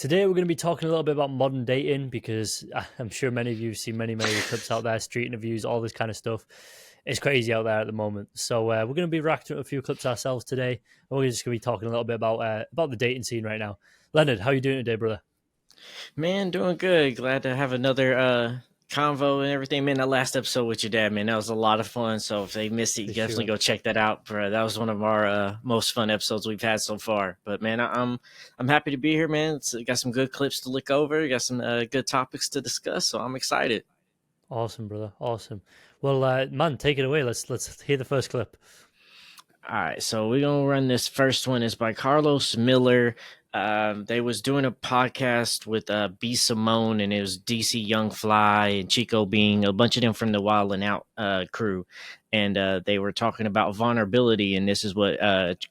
Today, we're going to be talking a little bit about modern dating because I'm sure many of you have seen many clips out there, street interviews, all this kind of stuff. It's crazy out there at the moment. So we're going to be reacting to a few clips ourselves today. And we're just going to be talking a little bit about the dating scene right now. Leonard, how are you doing today, brother? Man, doing good. Glad to have another convo and everything. Man, that last episode with your dad, man, that was a lot of fun. So if they missed it, you For definitely sure. go check that out, bro. That was one of our most fun episodes we've had so far. But man, I'm happy to be here, man. Got some good clips to look over. Got some good topics to discuss. So I'm excited. Awesome, brother. Awesome. Well, man, take it away. Let's hear the first clip. All right, so we're gonna run this first one. It's by Carlos Miller. They was doing a podcast with B Simone, and it was DC Young Fly and Chico Bean, a bunch of them from the Wild and Out crew, and they were talking about vulnerability. And this is what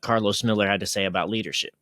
Carlos Miller had to say about leadership.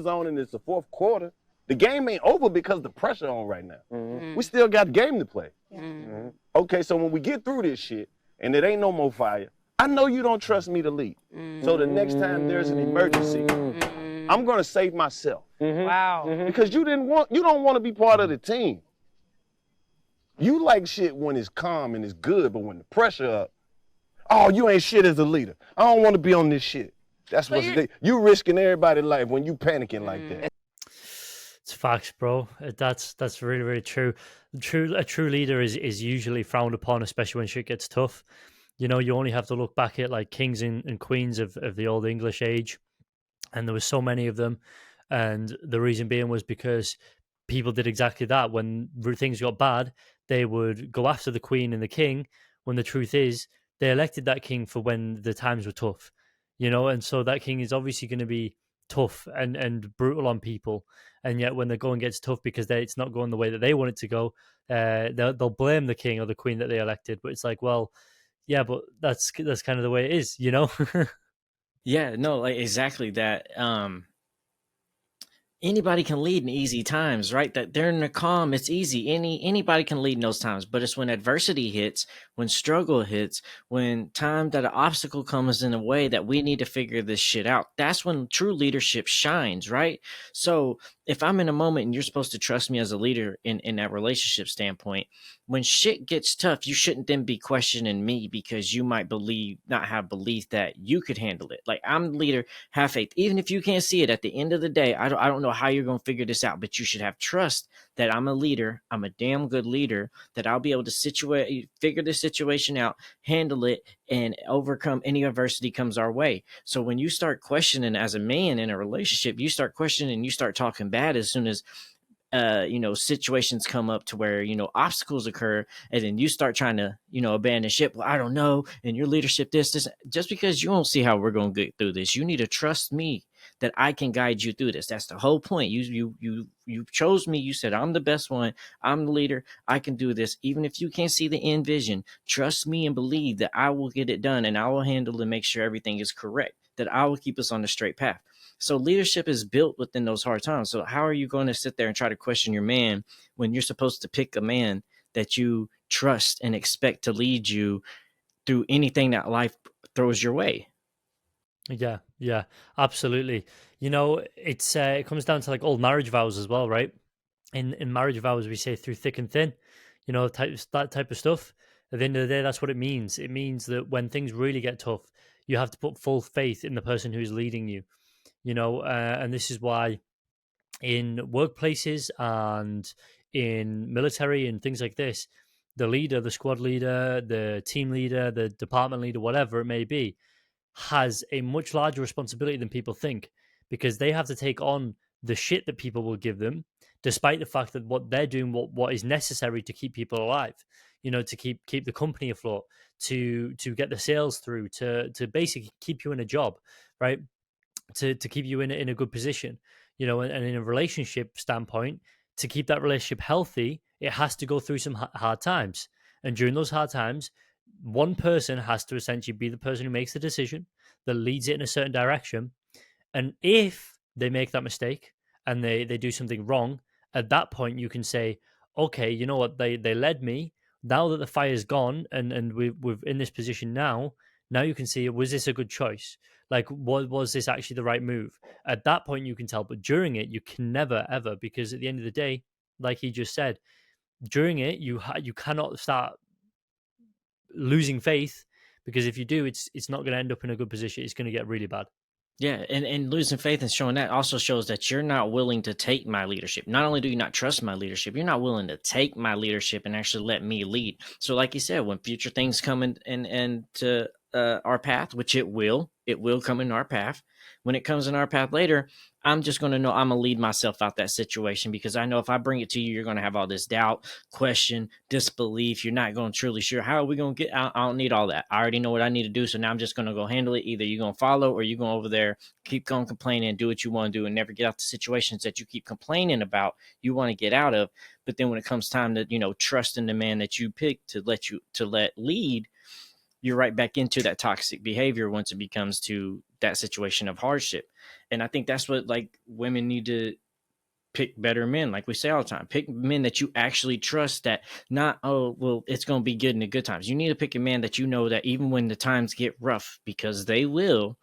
On and it's the fourth quarter. The game ain't over because the pressure on right now. We still got the game to play. Okay, so when we get through this shit and it ain't no more fire, I know you don't trust me to lead. So the next time there's an emergency, I'm gonna save myself. Wow. Because you don't want to be part of the team. You like shit when it's calm and it's good, but when the pressure up, oh, you ain't shit as a leader. I don't want to be on this shit. That's what you risking everybody's life when you panicking like that. It's facts, bro. That's really, really true. A true leader is usually frowned upon, especially when shit gets tough. You know, you only have to look back at like kings and queens of the old English age, and there was so many of them. And the reason being was because people did exactly that. When things got bad, they would go after the queen and the king, when the truth is they elected that king for when the times were tough, you know, and so that king is obviously going to be tough and brutal on people. And yet when the going gets tough because it's not going the way that they want it to go, they'll blame the king or the queen that they elected. But it's like, well, yeah, but that's kind of the way it is, you know. Yeah, no, like exactly that. Anybody can lead in easy times, right? That during the calm, it's easy. Anybody can lead in those times, but it's when adversity hits, when struggle hits, when time that an obstacle comes in a way that we need to figure this shit out. That's when true leadership shines, right? So if I'm in a moment and you're supposed to trust me as a leader in that relationship standpoint, when shit gets tough, you shouldn't then be questioning me because you might not have belief that you could handle it. Like, I'm the leader, have faith. Even if you can't see it at the end of the day, I don't know how you're going to figure this out, but you should have trust that I'm a leader. I'm a damn good leader, that I'll be able to figure this situation out, handle it, and overcome any adversity comes our way. So when you start questioning as a man in a relationship, you start questioning, you start talking bad as soon as situations come up to where, obstacles occur, and then you start trying to, abandon ship. Well, I don't know. And your leadership, this, just because you don't see how we're going to get through this, you need to trust me that I can guide you through this. That's the whole point. You chose me. You said, I'm the best one. I'm the leader. I can do this. Even if you can't see the end vision, trust me and believe that I will get it done, and I will handle and make sure everything is correct, that I will keep us on the straight path. So leadership is built within those hard times. So how are you going to sit there and try to question your man when you're supposed to pick a man that you trust and expect to lead you through anything that life throws your way? Yeah, absolutely. You know, it comes down to like old marriage vows as well, right? In marriage vows, we say through thick and thin, you know, that type of stuff. At the end of the day, that's what it means. It means that when things really get tough, you have to put full faith in the person who's leading you, you know, and this is why in workplaces and in military and things like this, the leader, the squad leader, the team leader, the department leader, whatever it may be, has a much larger responsibility than people think, because they have to take on the shit that people will give them, despite the fact that what they're doing, what is necessary to keep people alive, you know, to keep the company afloat, to get the sales through, to basically keep you in a job, right? to keep you in a good position, and in a relationship standpoint, to keep that relationship healthy, it has to go through some hard times. And during those hard times, one person has to essentially be the person who makes the decision that leads it in a certain direction. And if they make that mistake and they do something wrong, at that point you can say, okay, you know what, they led me. Now that the fire's gone and we're in this position now you can see, was this a good choice? Like, was this actually the right move? At that point you can tell, but during it you can never ever, because at the end of the day, like he just said, during it you cannot start losing faith, because if you do, it's not going to end up in a good position. It's going to get really bad. Yeah, and losing faith and showing that also shows that you're not willing to take my leadership. Not only do you not trust my leadership, you're not willing to take my leadership and actually let me lead. So, like you said, when future things come in to our path, which it will come in our path. When it comes in our path later, I'm just going to know I'm going to lead myself out that situation, because I know if I bring it to you, you're going to have all this doubt, question, disbelief. You're not going to truly sure, how are we going to get, I don't need all that. I already know what I need to do. So now I'm just going to go handle it. Either you're going to follow, or you're going over there, keep going complaining, do what you want to do, and never get out the situations that you keep complaining about, you want to get out of. But then when it comes time to, trust in the man that you pick to let lead, you're right back into that toxic behavior once it becomes to that situation of hardship. And I think that's what, like, women need to pick better men. Like we say all the time, pick men that you actually trust, that not, oh, well, it's going to be good in the good times. You need to pick a man that you know that even when the times get rough, because they will,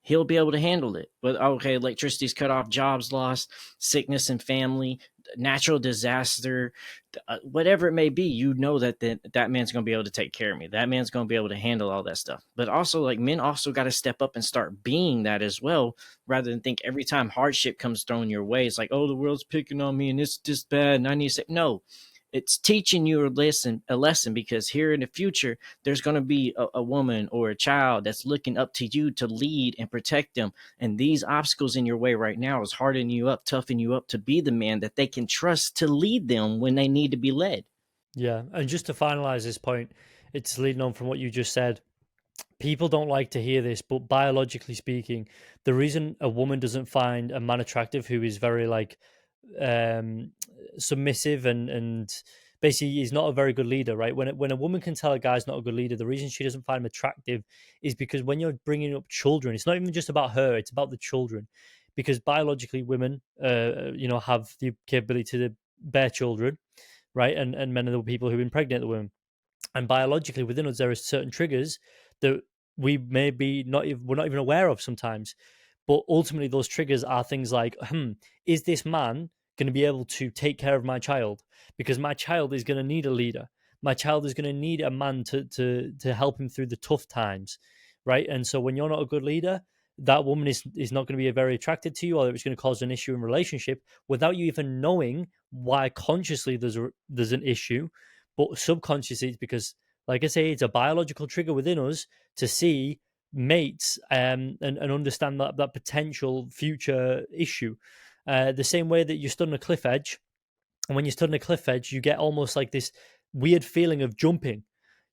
he'll be able to handle it. But okay, electricity's cut off, jobs lost, sickness in family, natural disaster, whatever it may be, that man's going to be able to take care of me. That man's going to be able to handle all that stuff. But also, like, men also got to step up and start being that as well, rather than think every time hardship comes thrown your way, it's like, oh, the world's picking on me and it's just bad and I need to say, no. It's teaching you a lesson, because here in the future, there's going to be a woman or a child that's looking up to you to lead and protect them. And these obstacles in your way right now is hardening you up, toughening you up to be the man that they can trust to lead them when they need to be led. Yeah, and just to finalize this point, it's leading on from what you just said. People don't like to hear this, but biologically speaking, the reason a woman doesn't find a man attractive who is very like um submissive and basically is not a very good leader, right? When a woman can tell a guy's not a good leader, the reason she doesn't find him attractive is because when you're bringing up children, it's not even just about her, it's about the children. Because biologically women have the capability to bear children, right? And men are the people who impregnate the women. And biologically within us there are certain triggers that we're not even aware of sometimes. But ultimately those triggers are things like, is this man going to be able to take care of my child? Because my child is going to need a leader. My child is going to need a man to help him through the tough times, right? And so when you're not a good leader, that woman is not going to be very attracted to you, or it's going to cause an issue in relationship without you even knowing why. Consciously there's an issue, but subconsciously it's because, like I say, it's a biological trigger within us to see mates, and understand that potential future issue. The same way that you stood on a cliff edge, and when you stood on a cliff edge, you get almost like this weird feeling of jumping.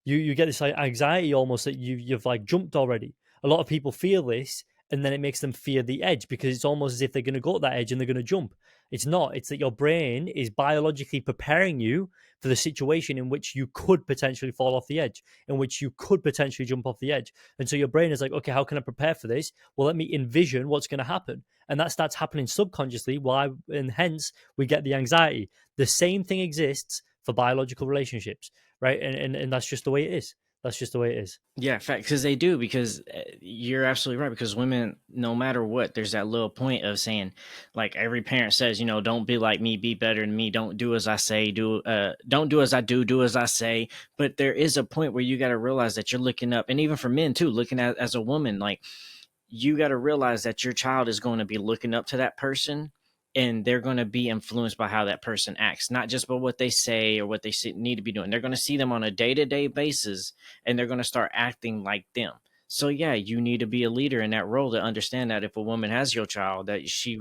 You get this like anxiety almost that you've like jumped already. A lot of people feel this, and then it makes them fear the edge, because it's almost as if they're going to go to that edge and they're going to jump. It's not. It's that your brain is biologically preparing you for the situation in which you could potentially fall off the edge, in which you could potentially jump off the edge. And so your brain is like, okay, how can I prepare for this? Well, let me envision what's going to happen. And that starts happening subconsciously, and hence we get the anxiety. The same thing exists for biological relationships, right? And that's just the way it is. That's just the way it is. Yeah, fact, because they do. Because you're absolutely right. Because women, no matter what, there's that little point of saying, like every parent says, don't be like me, be better than me. Don't do as I say, don't do as I do as I say. But there is a point where you got to realize that you're looking up, and even for men too, looking at as a woman, like, you got to realize that your child is going to be looking up to that person, and they're going to be influenced by how that person acts, not just by what they say or what they need to be doing. They're going to see them on a day-to-day basis, and they're going to start acting like them. So yeah, you need to be a leader in that role to understand that if a woman has your child, that she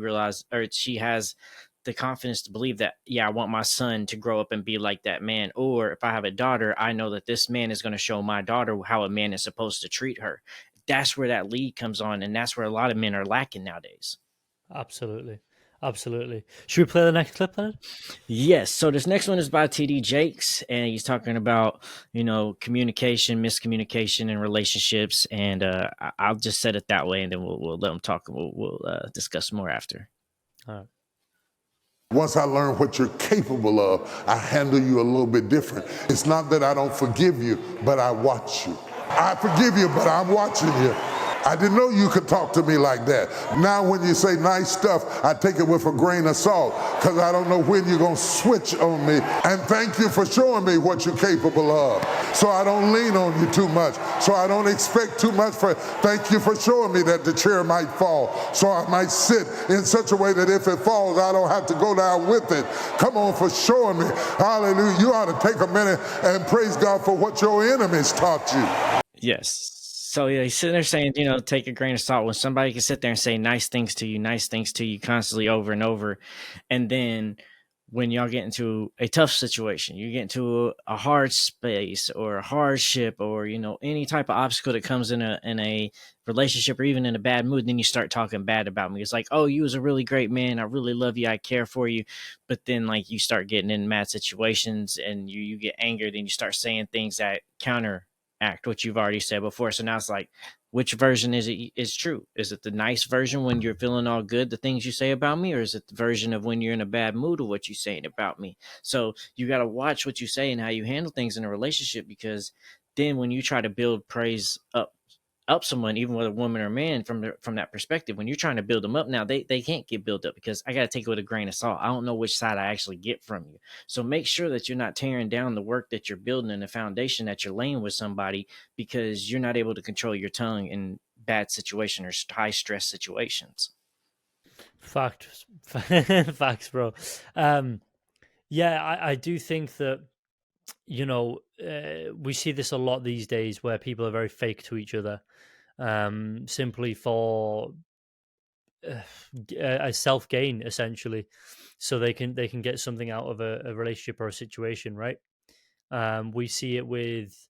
has the confidence to believe that, yeah, I want my son to grow up and be like that man. Or if I have a daughter, I know that this man is going to show my daughter how a man is supposed to treat her. that's where that lead comes on, and that's where a lot of men are lacking nowadays. Absolutely. Absolutely. Should we play the next clip, Leonard? Yes. So this next one is by TD Jakes, and he's talking about, communication, miscommunication in relationships. And I'll just set it that way, and then we'll let him talk. And we'll discuss more after. All right. Once I learn what you're capable of, I handle you a little bit different. It's not that I don't forgive you, but I watch you. I forgive you, but I'm watching you. I didn't know you could talk to me like that. Now when you say nice stuff, I take it with a grain of salt, because I don't know when you're going to switch on me. And thank you for showing me what you're capable of, so I don't lean on you too much, so I don't expect too much. Thank you for showing me that the chair might fall, so I might sit in such a way that if it falls, I don't have to go down with it. Come on, for showing me. Hallelujah. You ought to take a minute and praise God for what your enemies taught you. Yes. So yeah, he's sitting there saying, take a grain of salt. When somebody can sit there and say nice things to you constantly over and over, and then when y'all get into a tough situation, you get into a hard space or a hardship, or any type of obstacle that comes in a relationship, or even in a bad mood, then you start talking bad about me. It's like, oh, you was a really great man, I really love you, I care for you. But then like you start getting in mad situations and you get angered, and you start saying things that counteract what you've already said before. So now it's like, which version is true? Is it the nice version when you're feeling all good, the things you say about me, or is it the version of when you're in a bad mood of what you're saying about me? So you got to watch what you say and how you handle things in a relationship, because then when you try to build praise up someone, even whether a woman or man, from that perspective, when you're trying to build them up, now they can't get built up, because I got to take it with a grain of salt. I don't know which side I actually get from you. So make sure that you're not tearing down the work that you're building and the foundation that you're laying with somebody, because you're not able to control your tongue in bad situations or high stress situations. Facts, bro. Yeah, I do think that, we see this a lot these days, where people are very fake to each other, simply for a self gain, essentially, so they can get something out of a relationship or a situation, right? We see it with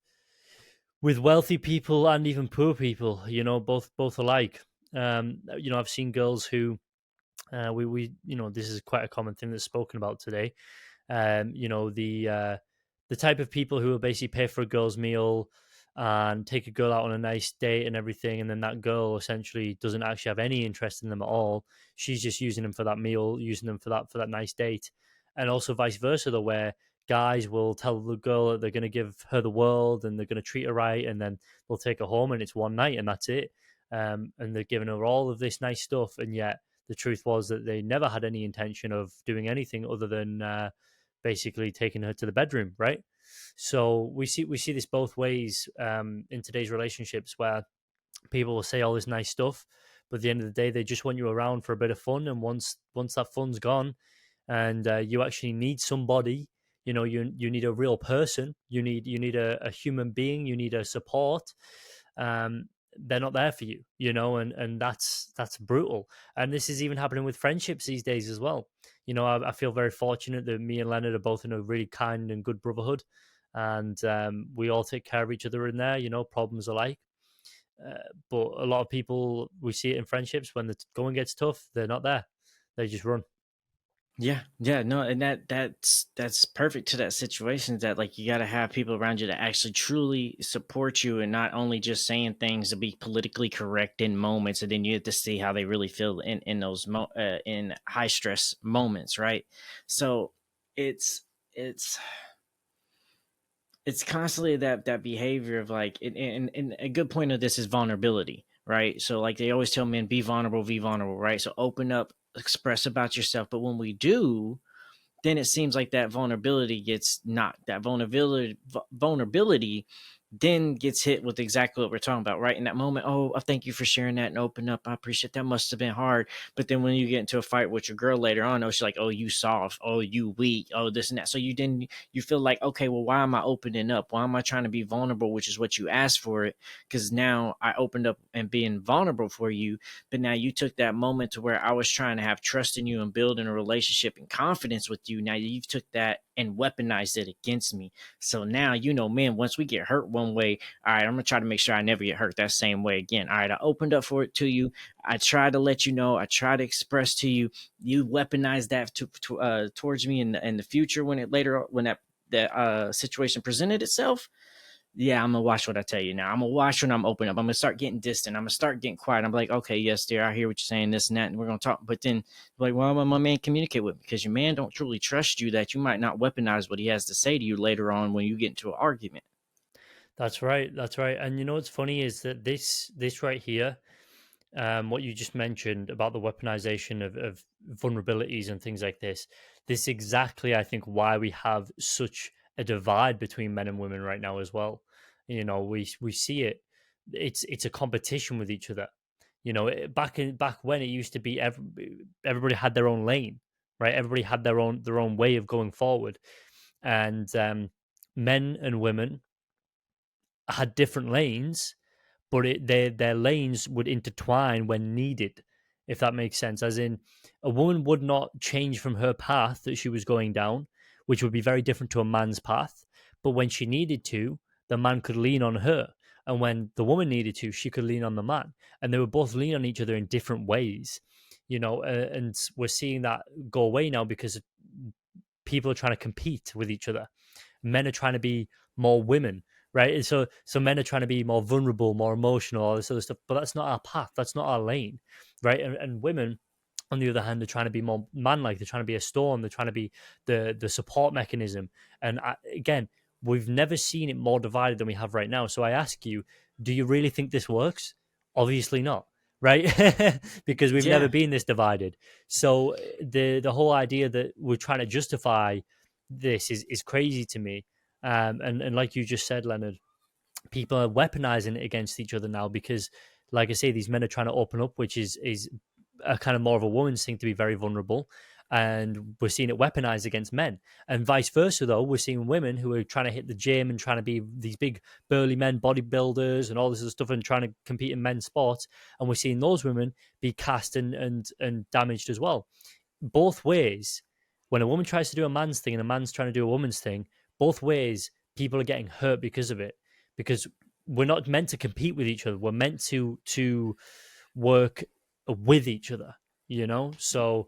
wealthy people and even poor people, both alike. I've seen girls who we this is quite a common thing that's spoken about today. The type of people who will basically pay for a girl's meal and take a girl out on a nice date and everything, and then that girl essentially doesn't actually have any interest in them at all. She's just using them for that meal, using them for that nice date. And also vice versa, though, where guys will tell the girl that they're going to give her the world and they're going to treat her right, and then they'll take her home and it's one night and that's it. And they're giving her all of this nice stuff, and yet the truth was that they never had any intention of doing anything other than basically taking her to the bedroom, right? So we see this both ways in today's relationships, where people will say all this nice stuff, but at the end of the day, they just want you around for a bit of fun. And once that fun's gone, and you actually need somebody, you need a real person, you need a human being, you need a support. They're not there for you, and that's brutal. And this is even happening with friendships these days as well. I feel very fortunate that me and Leonard are both in a really kind and good brotherhood, and we all take care of each other in there, problems alike. But a lot of people, we see it in friendships, when the going gets tough, they're not there. They just run. Yeah, no, and that's perfect to that situation, that like you got to have people around you that actually truly support you, and not only just saying things to be politically correct in moments, and then you have to see how they really feel in those in high stress moments, right? So it's constantly that behavior of like, and a good point of this is vulnerability, right? So like they always tell men, be vulnerable, right? So open up, express about yourself. But when we do, then it seems like that vulnerability gets knocked. That vulnerability then gets hit with exactly what we're talking about, right? In that moment, oh, thank you for sharing that and open up. I appreciate that. Must have been hard. But then when you get into a fight with your girl later on, oh, she's like, oh, you soft, oh, you weak, oh, this and that. So you feel like, okay, well, why am I opening up? Why am I trying to be vulnerable, which is what you asked for it? Because now I opened up and being vulnerable for you. But now you took that moment to where I was trying to have trust in you and building a relationship and confidence with you. Now you've took that and weaponized it against me. So now, man, once we get hurt one way, all right, I'm gonna try to make sure I never get hurt that same way again. All right, I opened up for it to you. I try to let you know. I try to express to you. You weaponize that towards me in the future when that situation presented itself. Yeah, I'm gonna watch what I tell you now. I'm gonna watch when I'm open up. I'm gonna start getting distant. I'm gonna start getting quiet. I'm like, okay, yes, dear, I hear what you're saying, this and that, and we're gonna talk. But then, like, why will my man communicate with me? Because your man don't truly trust you, that you might not weaponize what he has to say to you later on when you get into an argument. That's right. That's right. And you know what's funny is that this right here, what you just mentioned about the weaponization of vulnerabilities and things like this exactly, I think, why we have such a divide between men and women right now as well. You know, we see it. It's a competition with each other. You know, back when it used to be everybody had their own lane, right? Everybody had their own way of going forward, and men and women had different lanes, but their lanes would intertwine when needed, if that makes sense. As in, a woman would not change from her path that she was going down, which would be very different to a man's path. But when she needed to, the man could lean on her. And when the woman needed to, she could lean on the man. And they would both lean on each other in different ways, and we're seeing that go away now because people are trying to compete with each other. Men are trying to be more women, right? And so men are trying to be more vulnerable, more emotional, all this other stuff. But that's not our path. That's not our lane, right? And women, on the other hand, are trying to be more man-like. They're trying to be a storm. They're trying to be the support mechanism. And again, we've never seen it more divided than we have right now. So I ask you, do you really think this works? Obviously not, right? Because we've never Yeah. been this divided. So the whole idea that we're trying to justify this is crazy to me. And like you just said, Leonard, people are weaponizing it against each other now because, like I say, these men are trying to open up, which is a kind of more of a woman's thing to be very vulnerable. And we're seeing it weaponized against men, and vice versa. Though we're seeing women who are trying to hit the gym and trying to be these big burly men, bodybuilders, and all this other stuff, and trying to compete in men's sports, and we're seeing those women be cast and damaged as well. Both ways, when a woman tries to do a man's thing and a man's trying to do a woman's thing, both ways people are getting hurt because of it. Because we're not meant to compete with each other. We're meant to work with each other, So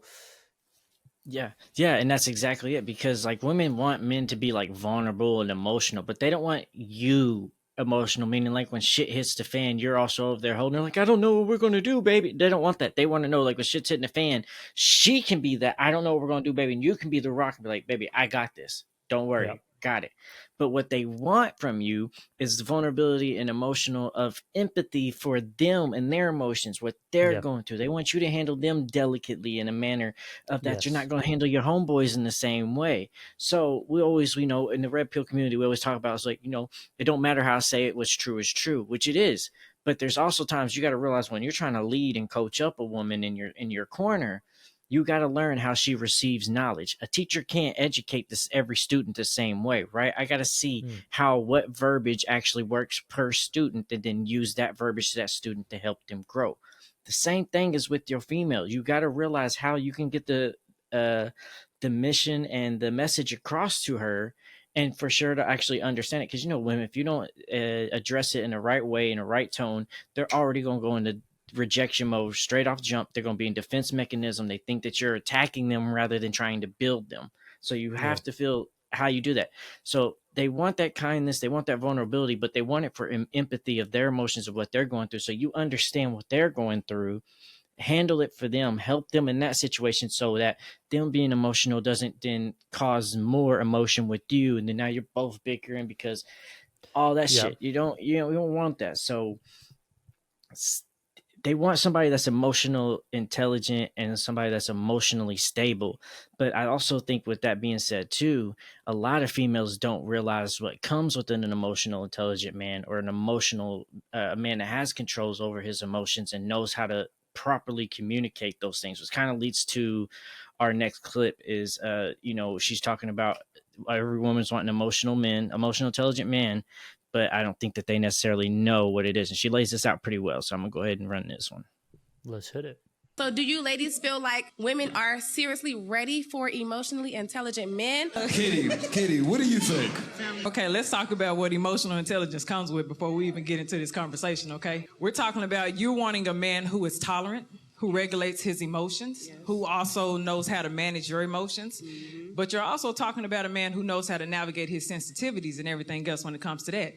Yeah, and that's exactly it. Because like women want men to be like vulnerable and emotional, but they don't want you emotional. Meaning like when shit hits the fan, you're also over there holding like, I don't know what we're gonna do, baby. They don't want that. They want to know like when shit's hitting the fan, she can be that. I don't know what we're gonna do, baby, and you can be the rock and be like, baby, I got this. Don't worry, yeah, got it. But what they want from you is the vulnerability and emotional of empathy for them and their emotions, what they're yeah, going through. They want you to handle them delicately in a manner of that you're not yes, going to handle your homeboys in the same way. So we know, in the red pill community, we always talk about, it's like, it don't matter how I say it, what's true is true, which it is. But there's also times you got to realize when you're trying to lead and coach up a woman in your corner, you got to learn how she receives knowledge. A teacher can't educate this every student the same way, right? I got to see mm, what verbiage actually works per student, and then use that verbiage to that student to help them grow. The same thing is with your female. You got to realize how you can get the mission and the message across to her, and for sure to actually understand it. Because women, if you don't address it in the right way, in the right tone, they're already going to go into rejection mode straight off jump. They're going to be in defense mechanism. They think that you're attacking them rather than trying to build them. So you yeah, have to feel how you do that. So they want that kindness, they want that vulnerability, but they want it for empathy of their emotions, of what they're going through. So you understand what they're going through, handle it for them, help them in that situation, so that them being emotional doesn't then cause more emotion with you, and then now you're both bickering because all that yeah, shit. You don't want that. So they want somebody that's emotional intelligent and somebody that's emotionally stable. But I also think, with that being said too, a lot of females don't realize what comes with an emotional intelligent man, or an emotional man that has controls over his emotions and knows how to properly communicate those things, which kind of leads to our next clip. Is she's talking about every woman's wanting emotional intelligent man, but I don't think that they necessarily know what it is. And she lays this out pretty well. So I'm going to go ahead and run this one. let's hit it. So do you ladies feel like women are seriously ready for emotionally intelligent men? Kitty, what do you think? Okay, let's talk about what emotional intelligence comes with before we even get into this conversation, okay? We're talking about you wanting a man who is tolerant, who regulates his emotions, who also knows how to manage your emotions. But you're also talking about a man who knows how to navigate his sensitivities and everything else when it comes to that.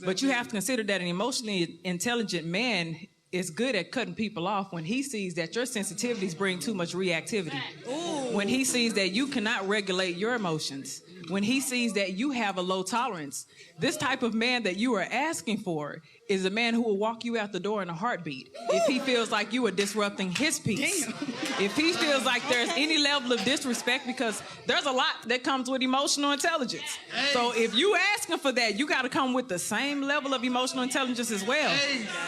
But you have to consider that an emotionally intelligent man is good at cutting people off when he sees that your sensitivities bring too much reactivity. When he sees that you cannot regulate your emotions. When he sees that you have a low tolerance. This type of man that you are asking for is a man who will walk you out the door in a heartbeat. If he feels like you are disrupting his peace. If he feels like there's any level of disrespect, because there's a lot that comes with emotional intelligence. So if you asking for that, you got to come with the same level of emotional intelligence as well.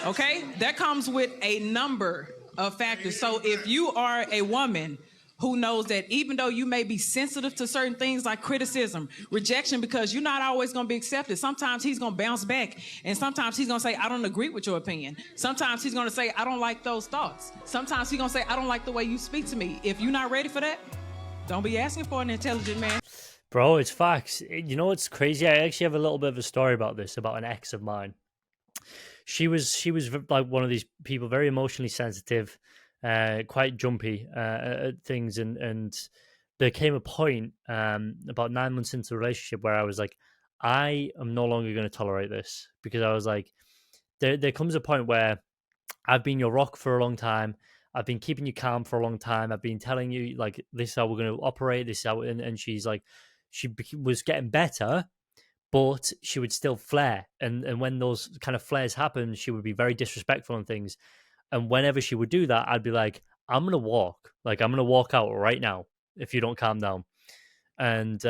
Okay? That comes with a number of factors. So if you are a woman who knows that even though you may be sensitive to certain things like criticism, rejection, because you're not always going to be accepted. Sometimes he's going to bounce back. And sometimes he's going to say, I don't agree with your opinion. Sometimes he's going to say, I don't like those thoughts. Sometimes he's going to say, I don't like the way you speak to me. If you're not ready for that, don't be asking for an intelligent man. Bro, it's facts. You know what's crazy? I actually have a little bit of a story about this, about an ex of mine. She was like one of these people, very emotionally sensitive, quite jumpy at things, and there came a point about 9 months into the relationship where I was like, I am no longer going to tolerate this, because I was like, there comes a point where I've been your rock for a long time. I've been keeping you calm for a long time. I've been telling you, like, this is how we're going to operate. This is how, and she's like, was getting better, but she would still flare. And when those kind of flares happen, she would be very disrespectful and things. And whenever she would do that, I'd be like, I'm going to walk. Like, I'm going to walk out right now if you don't calm down. And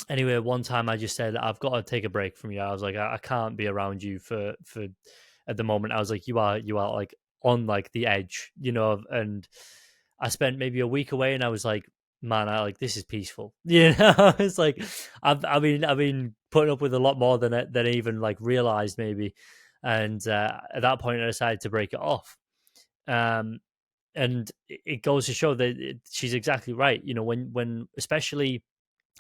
anyway, one time I just said, I've got to take a break from you. I was like, I can't be around you for at the moment. I was like, you are like on like the edge, you know. And I spent maybe a week away, and I was like, man, this is peaceful. You know, it's like I've been putting up with a lot more than I even like realized maybe. And at that point, I decided to break it off. And it goes to show that she's exactly right. You know, when especially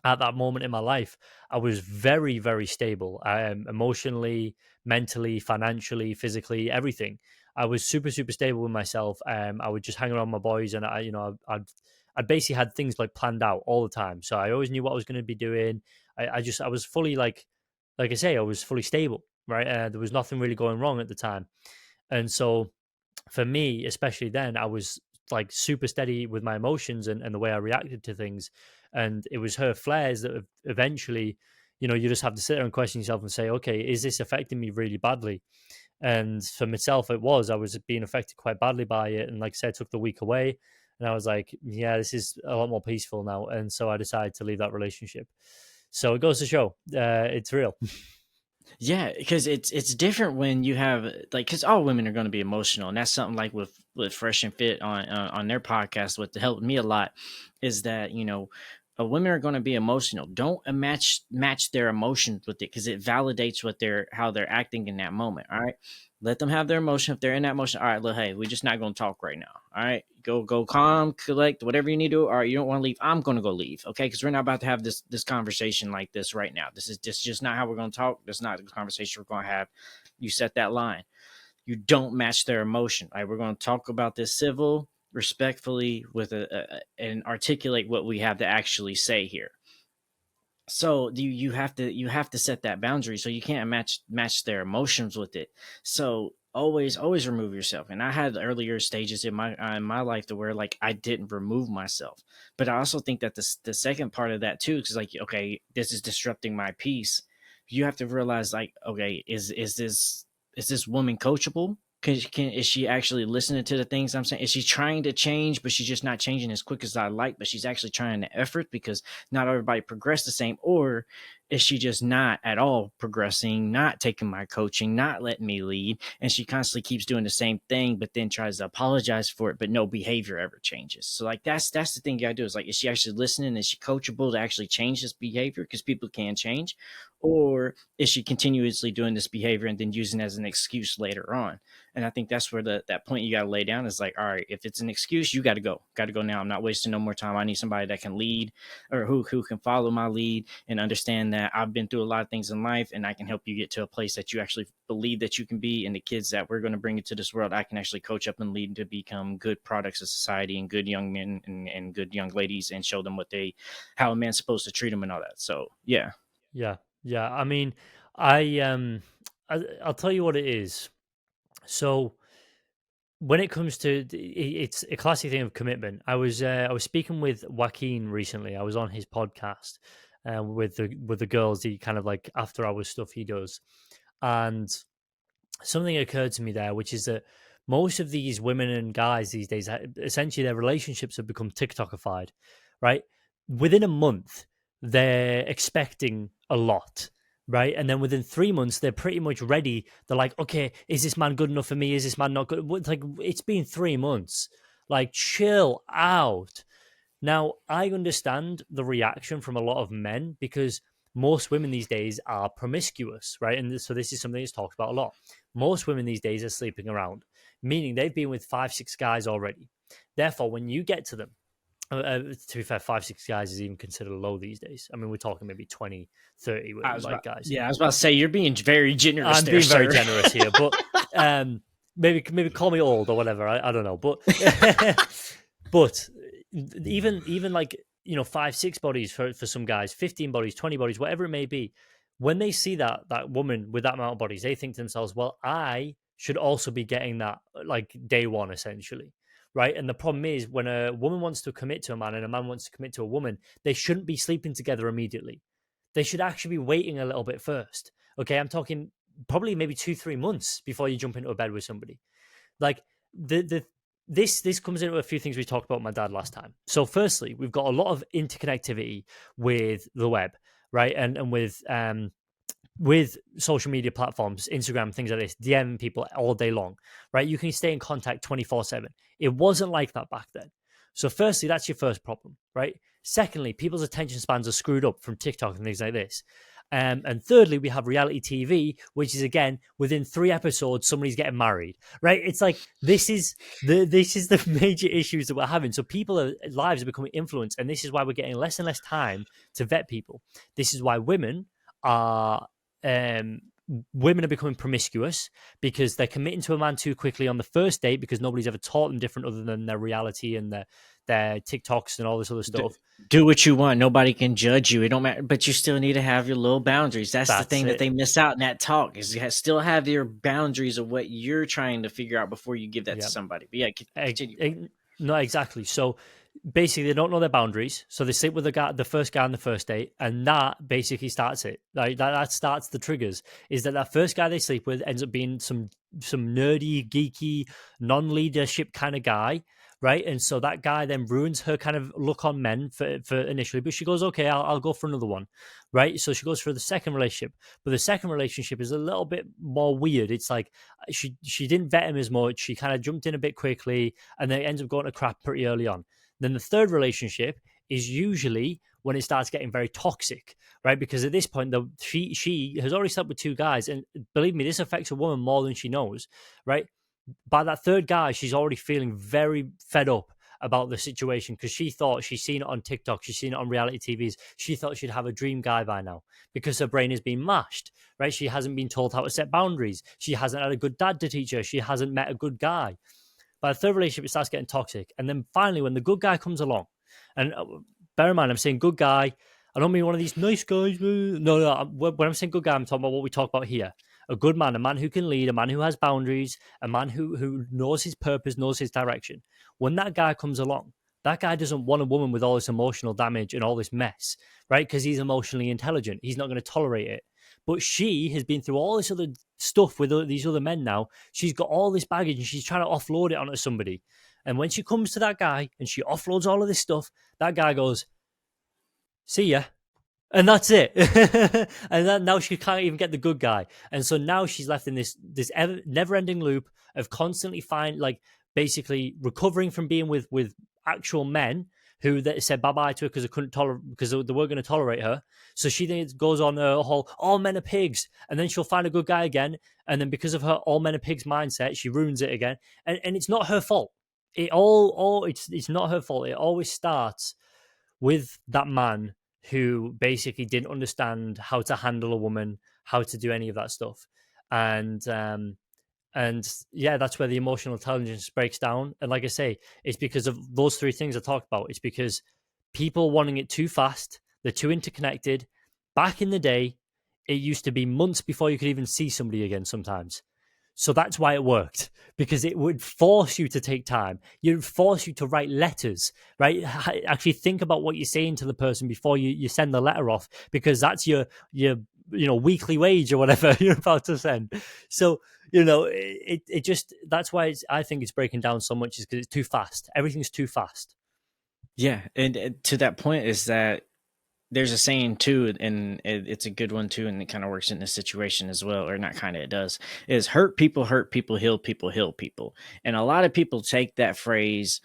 at that moment in my life, I was very, very stable, emotionally, mentally, financially, physically, everything. I was super, super stable with myself. I would just hang around my boys, and I'd basically had things like planned out all the time. So I always knew what I was going to be doing. I was fully like I say, I was fully stable, right? There was nothing really going wrong at the time. And so for me, especially then, I was like super steady with my emotions and the way I reacted to things. And it was her flares that eventually, you know, you just have to sit there and question yourself and say, okay, is this affecting me really badly? And for myself, I was being affected quite badly by it. And like I said, I took the week away, and I was like, yeah, this is a lot more peaceful now. And so I decided to leave that relationship. So it goes to show it's real. Yeah, because it's different when you have like, because all women are going to be emotional, and that's something like with Fresh and Fit on their podcast. What helped me a lot is that, you know, women are going to be emotional. Don't match their emotions with it, because it validates how they're acting in that moment. All right, let them have their emotion. If they're in that emotion, all right, look, hey, we're just not going to talk right now. All right, go calm, collect, whatever you need to do. All right, you don't want to leave, I'm going to go leave, okay? Because we're not about to have this conversation like this right now. This is just not how we're going to talk. That's not the conversation we're going to have. You set that line. You don't match their emotion. All right, we're going to talk about this civil, respectfully, with and articulate what we have to actually say here. So you have to set that boundary, so you can't match their emotions with it. So always remove yourself. And I had earlier stages in my life to where like I didn't remove myself, but I also think that the second part of that too is like, okay, this is disrupting my peace. You have to realize like, okay, is this woman coachable? Is she actually listening to the things I'm saying? Is she trying to change, but she's just not changing as quick as I like, but she's actually trying to effort, because not everybody progressed the same? Or is she just not at all progressing, not taking my coaching, not letting me lead? And she constantly keeps doing the same thing, but then tries to apologize for it, but no behavior ever changes. So like that's the thing you gotta do is like, is she actually listening? Is she coachable to actually change this behavior? Because people can change. Or is she continuously doing this behavior and then using it as an excuse later on? And I think that's where that point you got to lay down is like, all right, if it's an excuse, you got to go now. I'm not wasting no more time. I need somebody that can lead or who can follow my lead and understand that I've been through a lot of things in life and I can help you get to a place that you actually believe that you can be. And the kids that we're going to bring into this world, I can actually coach up and lead to become good products of society and good young men and good young ladies and show them how a man's supposed to treat them and all that. So, yeah. Yeah. Yeah. I mean, I'll tell you what it is. So when it comes to it's a classic thing of commitment. I was speaking with Joaquin recently. I was on his podcast with the girls. He kind of like after hours stuff he does, and something occurred to me there, which is that most of these women and guys these days, essentially their relationships have become TikTokified, right? Within a month, they're expecting a lot, right? And then within 3 months, they're pretty much ready. They're like, okay, is this man good enough for me? Is this man not good? It's like, it's been 3 months. Like, chill out. Now, I understand the reaction from a lot of men because most women these days are promiscuous, right? And so this is something that's talked about a lot. Most women these days are sleeping around, meaning they've been with 5-6 guys already. Therefore, when you get to them, to be fair, 5-6 guys is even considered low these days. I mean, we're talking maybe 20, 30 with like guys. Yeah, I was about to say you're being very generous. I'm being very generous here, but maybe call me old or whatever. I don't know, but but even like 5-6 bodies for some guys, 15 bodies, 20 bodies, whatever it may be. When they see that woman with that amount of bodies, they think to themselves, well, I should also be getting that like day one, essentially. Right. And the problem is when a woman wants to commit to a man and a man wants to commit to a woman, they shouldn't be sleeping together immediately. They should actually be waiting a little bit first. Okay. I'm talking probably maybe 2-3 months before you jump into a bed with somebody. Like this comes into a few things we talked about with my dad last time. So firstly, we've got a lot of interconnectivity with the web, right? And with social media platforms, Instagram, things like this, DMing people all day long, right? You can stay in contact 24/7. It wasn't like that back then. So firstly, that's your first problem, right? Secondly, people's attention spans are screwed up from TikTok and things like this. And thirdly, we have reality TV, which is again within 3 episodes, somebody's getting married, right? It's like this is the major issues that we're having. So lives are becoming influenced, and this is why we're getting less and less time to vet people. This is why women are becoming promiscuous because they're committing to a man too quickly on the first date because nobody's ever taught them different other than their reality and their TikToks and all this other stuff. Do what you want. Nobody can judge you. It don't matter, but you still need to have your little boundaries. That's the thing that they miss out in that talk is you still have your boundaries of what you're trying to figure out before you give that to somebody. But yeah, continue. No, exactly. So basically, they don't know their boundaries, so they sleep with the first guy on the first date, and that basically starts it. Like that starts the triggers. Is that first guy they sleep with ends up being some nerdy, geeky, non-leadership kind of guy, right? And so that guy then ruins her kind of look on men for initially, but she goes, okay, I'll go for another one, right? So she goes for the second relationship, but the second relationship is a little bit more weird. It's like she didn't vet him as much. She kind of jumped in a bit quickly, and then it ends up going to crap pretty early on. Then the third relationship is usually when it starts getting very toxic, right? Because at this point, she has already slept with 2 guys. And believe me, this affects a woman more than she knows, right? By that third guy, she's already feeling very fed up about the situation because she thought she's seen it on TikTok. She's seen it on reality TVs. She thought she'd have a dream guy by now because her brain has been mashed, right? She hasn't been told how to set boundaries. She hasn't had a good dad to teach her. She hasn't met a good guy. By the third relationship, it starts getting toxic. And then finally, when the good guy comes along, and bear in mind, I'm saying good guy. I don't mean one of these nice guys. No. When I'm saying good guy, I'm talking about what we talk about here. A good man, a man who can lead, a man who has boundaries, a man who knows his purpose, knows his direction. When that guy comes along, that guy doesn't want a woman with all this emotional damage and all this mess, right? Because he's emotionally intelligent. He's not going to tolerate it. But she has been through all this other stuff with these other men now. She's got all this baggage and she's trying to offload it onto somebody. And when she comes to that guy and she offloads all of this stuff, that guy goes, see ya. and that's it. And then now she can't even get the good guy, and so now she's left in this never-ending loop of constantly basically recovering from being with actual men who that said bye-bye to her because they couldn't tolerate, because they weren't going to tolerate her. So she then goes on a whole all men are pigs, and then she'll find a good guy again, and then because of her all men are pigs mindset, she ruins it again. And it's not her fault. It's not her fault. It always starts with that man who basically didn't understand how to handle a woman, how to do any of that stuff. And yeah, that's where the emotional intelligence breaks down. And like I say, it's because of those three things I talked about. It's because people wanting it too fast, they're too interconnected. Back in the day, it used to be months before you could even see somebody again sometimes. So that's why it worked, because it would force you to take time. It would force you to write letters, right? Actually think about what you're saying to the person before you send the letter off, because that's your weekly wage or whatever you're about to send. So, it just, that's why I think it's breaking down so much, is because it's too fast. Everything's too fast. Yeah. And to that point is that there's a saying too, and it's a good one too, and it kind of works in this situation as well, or not kind of, it does, is hurt people, heal people, heal people. And a lot of people take that phrase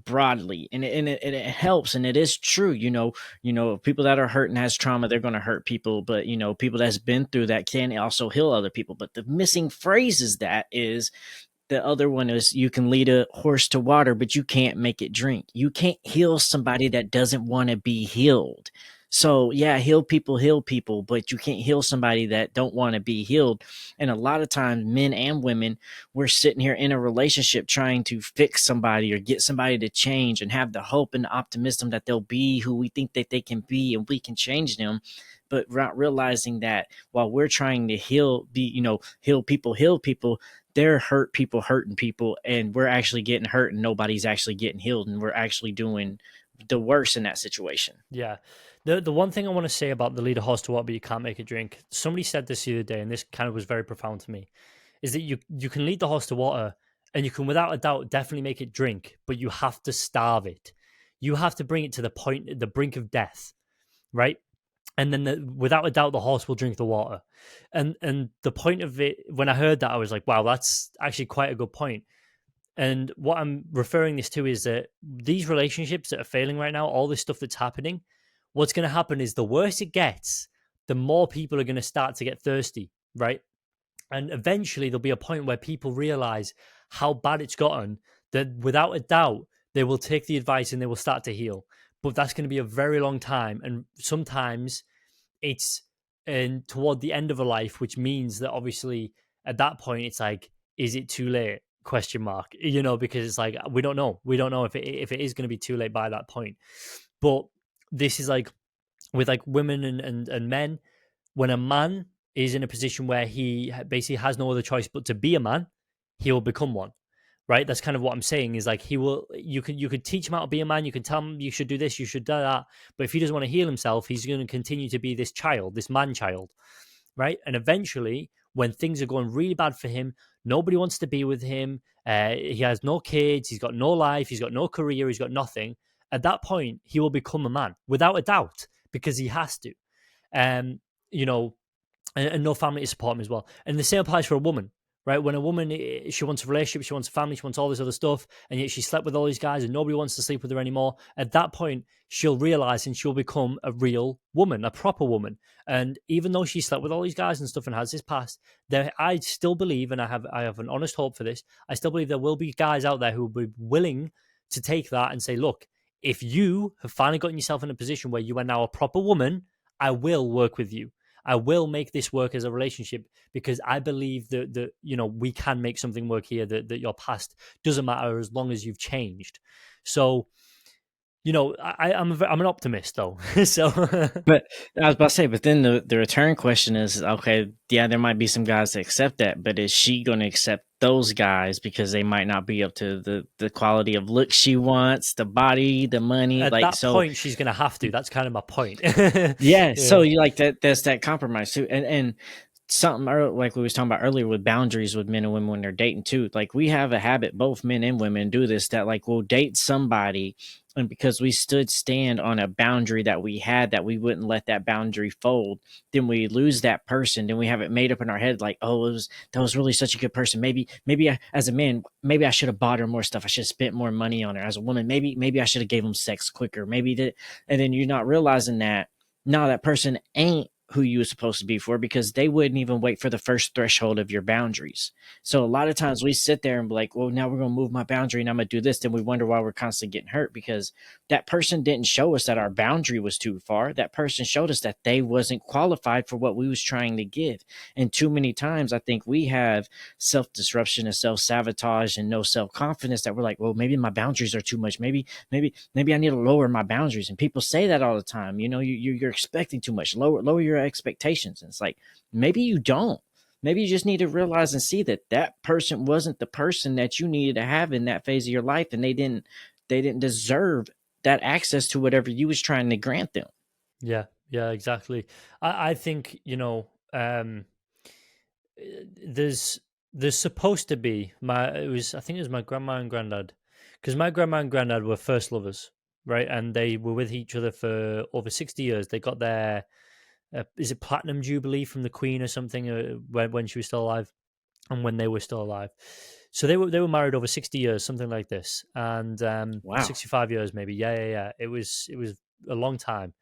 broadly, and it helps, and it is true. People that are hurt and has trauma, they're going to hurt people, but people that's been through that can also heal other people. But the missing phrase is the other one is, you can lead a horse to water, but you can't make it drink. You can't heal somebody that doesn't want to be healed. So yeah, heal people, but you can't heal somebody that don't want to be healed. And a lot of times, men and women, we're sitting here in a relationship trying to fix somebody or get somebody to change and have the hope and the optimism that they'll be who we think that they can be and we can change them. But not realizing that while we're trying to heal people, they're hurt people hurting people, and we're actually getting hurt and nobody's actually getting healed, and we're actually doing the worst in that situation. Yeah. The one thing I want to say about the lead a horse to water, but you can't make it drink. Somebody said this the other day, and this kind of was very profound to me, is that you can lead the horse to water, and you can without a doubt definitely make it drink, but you have to starve it. You have to bring it to the brink of death, right? And then without a doubt, the horse will drink the water. And the point of it, when I heard that, I was like, wow, that's actually quite a good point. And what I'm referring this to is that these relationships that are failing right now, all this stuff that's happening, what's going to happen is the worse it gets, the more people are going to start to get thirsty, right? And eventually there'll be a point where people realize how bad it's gotten, that without a doubt, they will take the advice and they will start to heal. But that's going to be a very long time. And sometimes it's toward the end of a life, which means that obviously at that point, it's like, is it too late? Question mark, because it's like, we don't know if it is going to be too late by that point. But this is like with like women and men, when a man is in a position where he basically has no other choice but to be a man, he will become one, right? That's kind of what I'm saying, is like you could teach him how to be a man, you can tell him you should do this, you should do that, but if he doesn't want to heal himself, he's going to continue to be this man child, right? And eventually, when things are going really bad for him, nobody wants to be with him, he has no kids, he's got no life, he's got no career, he's got nothing. At that point, he will become a man without a doubt, because he has to. And no family to support him as well. And the same applies for a woman, right? When a woman, she wants a relationship, she wants a family, she wants all this other stuff, and yet she slept with all these guys and nobody wants to sleep with her anymore. At that point, she'll realize and she'll become a real woman, a proper woman. And even though she slept with all these guys and stuff and has this past, I still believe, and I have an honest hope for this, I still believe there will be guys out there who will be willing to take that and say, look, if you have finally gotten yourself in a position where you are now a proper woman, I will work with you. I will make this work as a relationship, because I believe that we can make something work here, that your past doesn't matter as long as you've changed. So, I'm an optimist though. So, but I was about to say, but then the return question is, okay, yeah, there might be some guys that accept that, but is she going to accept those guys because they might not be up to the quality of look she wants, the body, the money? At that point, she's going to have to. That's kind of my point. Yeah. So you like that? That's that compromise too, and something like we was talking about earlier with boundaries with men and women when they're dating too. Like we have a habit, both men and women do this, that like we'll date somebody And because we stood stand on a boundary that we had, that we wouldn't let that boundary fold, then we lose that person. Then we have it made up in our head like, oh, that was really such a good person. Maybe as a man, maybe I should have bought her more stuff. I should have spent more money on her. As a woman, maybe I should have gave him sex quicker. Maybe that, and then you're not realizing that no, that person ain't who you were supposed to be for, because they wouldn't even wait for the first threshold of your boundaries. So a lot of times we sit there and be like, well, now we're going to move my boundary and I'm going to do this. Then we wonder why we're constantly getting hurt, because that person didn't show us that our boundary was too far. That person showed us that they wasn't qualified for what we was trying to give. And too many times I think we have self-disruption and self-sabotage and no self-confidence, that we're like, well, maybe my boundaries are too much. Maybe I need to lower my boundaries. And people say that all the time. You're expecting too much. Lower your expectations. And it's like, maybe you don't. Maybe you just need to realize and see that that person wasn't the person that you needed to have in that phase of your life, and they didn't deserve that access to whatever you was trying to grant them. Yeah, exactly. I think, there's supposed to be I think it was my grandma and granddad, because my grandma and granddad were first lovers, right? And they were with each other for over 60 years. They got their is it platinum jubilee from the Queen or something, when she was still alive, and when they were still alive. So they were married over 60 years, something like this, and Wow. 65 years maybe. Yeah. It was a long time,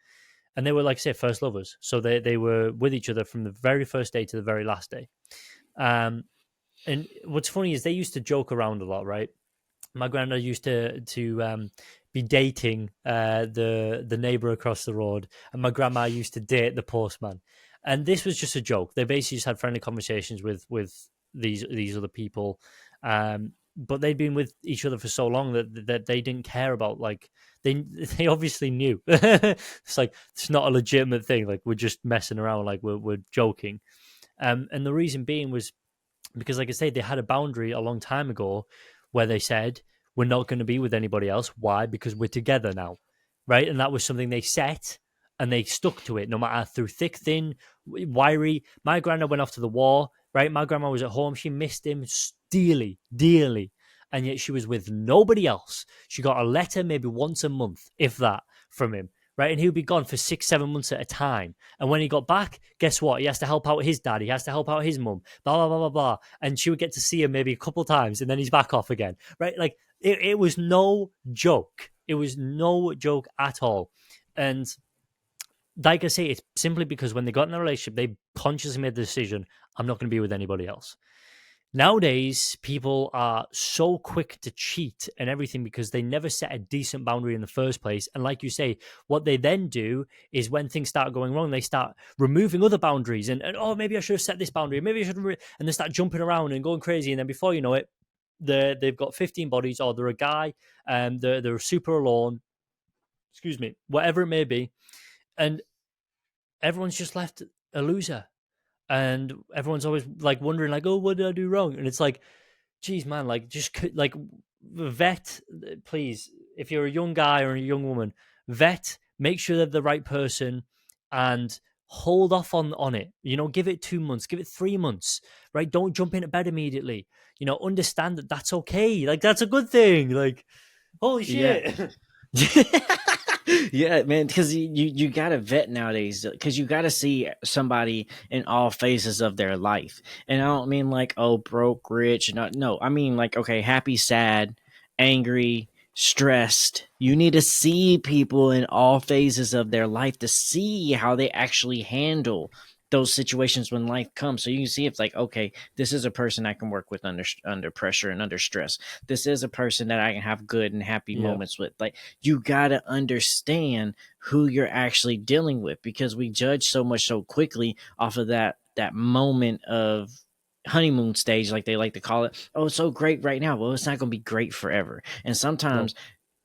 and they were, like I say, first lovers. So they were with each other from the very first day to the very last day. And what's funny is they used to joke around a lot, right? My granddad used to be dating the neighbor across the road, and my grandma used to date the postman. And this was just a joke. They basically just had friendly conversations with these other people, but they'd been with each other for so long that they didn't care about, like, they obviously knew. It's like, it's not a legitimate thing. Like, we're just messing around, like we're joking. And the reason being was because, like I say, they had a boundary a long time ago where they said, we're not going to be with anybody else. Why? Because we're together now, right? And that was something they set, and they stuck to it, no matter through thick, thin, wiry. My granddad went off to the war, right? My grandma was at home. She missed him dearly, dearly. And yet she was with nobody else. She got a letter maybe once a month, if that, from him, right? And he would be gone for 6-7 months at a time. And when he got back, guess what? He has to help out his dad. He has to help out his mum, blah, blah, blah, blah, blah. And she would get to see him maybe a couple times, and then he's back off again, right? Like, it was no joke. It was no joke at all. And like I say, it's simply because when they got in a relationship, they consciously made the decision, I'm not going to be with anybody else. Nowadays, people are so quick to cheat and everything because they never set a decent boundary in the first place. And like you say, what they then do is, when things start going wrong, they start removing other boundaries and oh, maybe I should have set this boundary. Maybe I should have, and they start jumping around and going crazy. And then before you know it, they've got 15 bodies, or they're a guy, and they're super alone, excuse me, whatever it may be. And everyone's just left a loser. And everyone's always like wondering, like, oh, what did I do wrong? And it's like, geez, man, like, just like, vet, please. If you're a young guy or a young woman, vet, make sure they're the right person, and hold off on it. Give it 2 months, give it 3 months, right? Don't jump into bed immediately. Understand that that's okay. Like, that's a good thing. Like, holy shit. Yeah. Yeah, man, because you got to vet nowadays, because you got to see somebody in all phases of their life. And I don't mean like, oh, broke, rich. No, I mean like, okay, happy, sad, angry, stressed. You need to see people in all phases of their life to see how they actually handle those situations when life comes. So you can see if, like, okay, this is a person I can work with under pressure and under stress. This is a person that I can have good and happy moments with. Like, you got to understand who you're actually dealing with, because we judge so much so quickly off of that moment of honeymoon stage, like they like to call it. Oh, it's so great right now. Well, it's not going to be great forever. And sometimes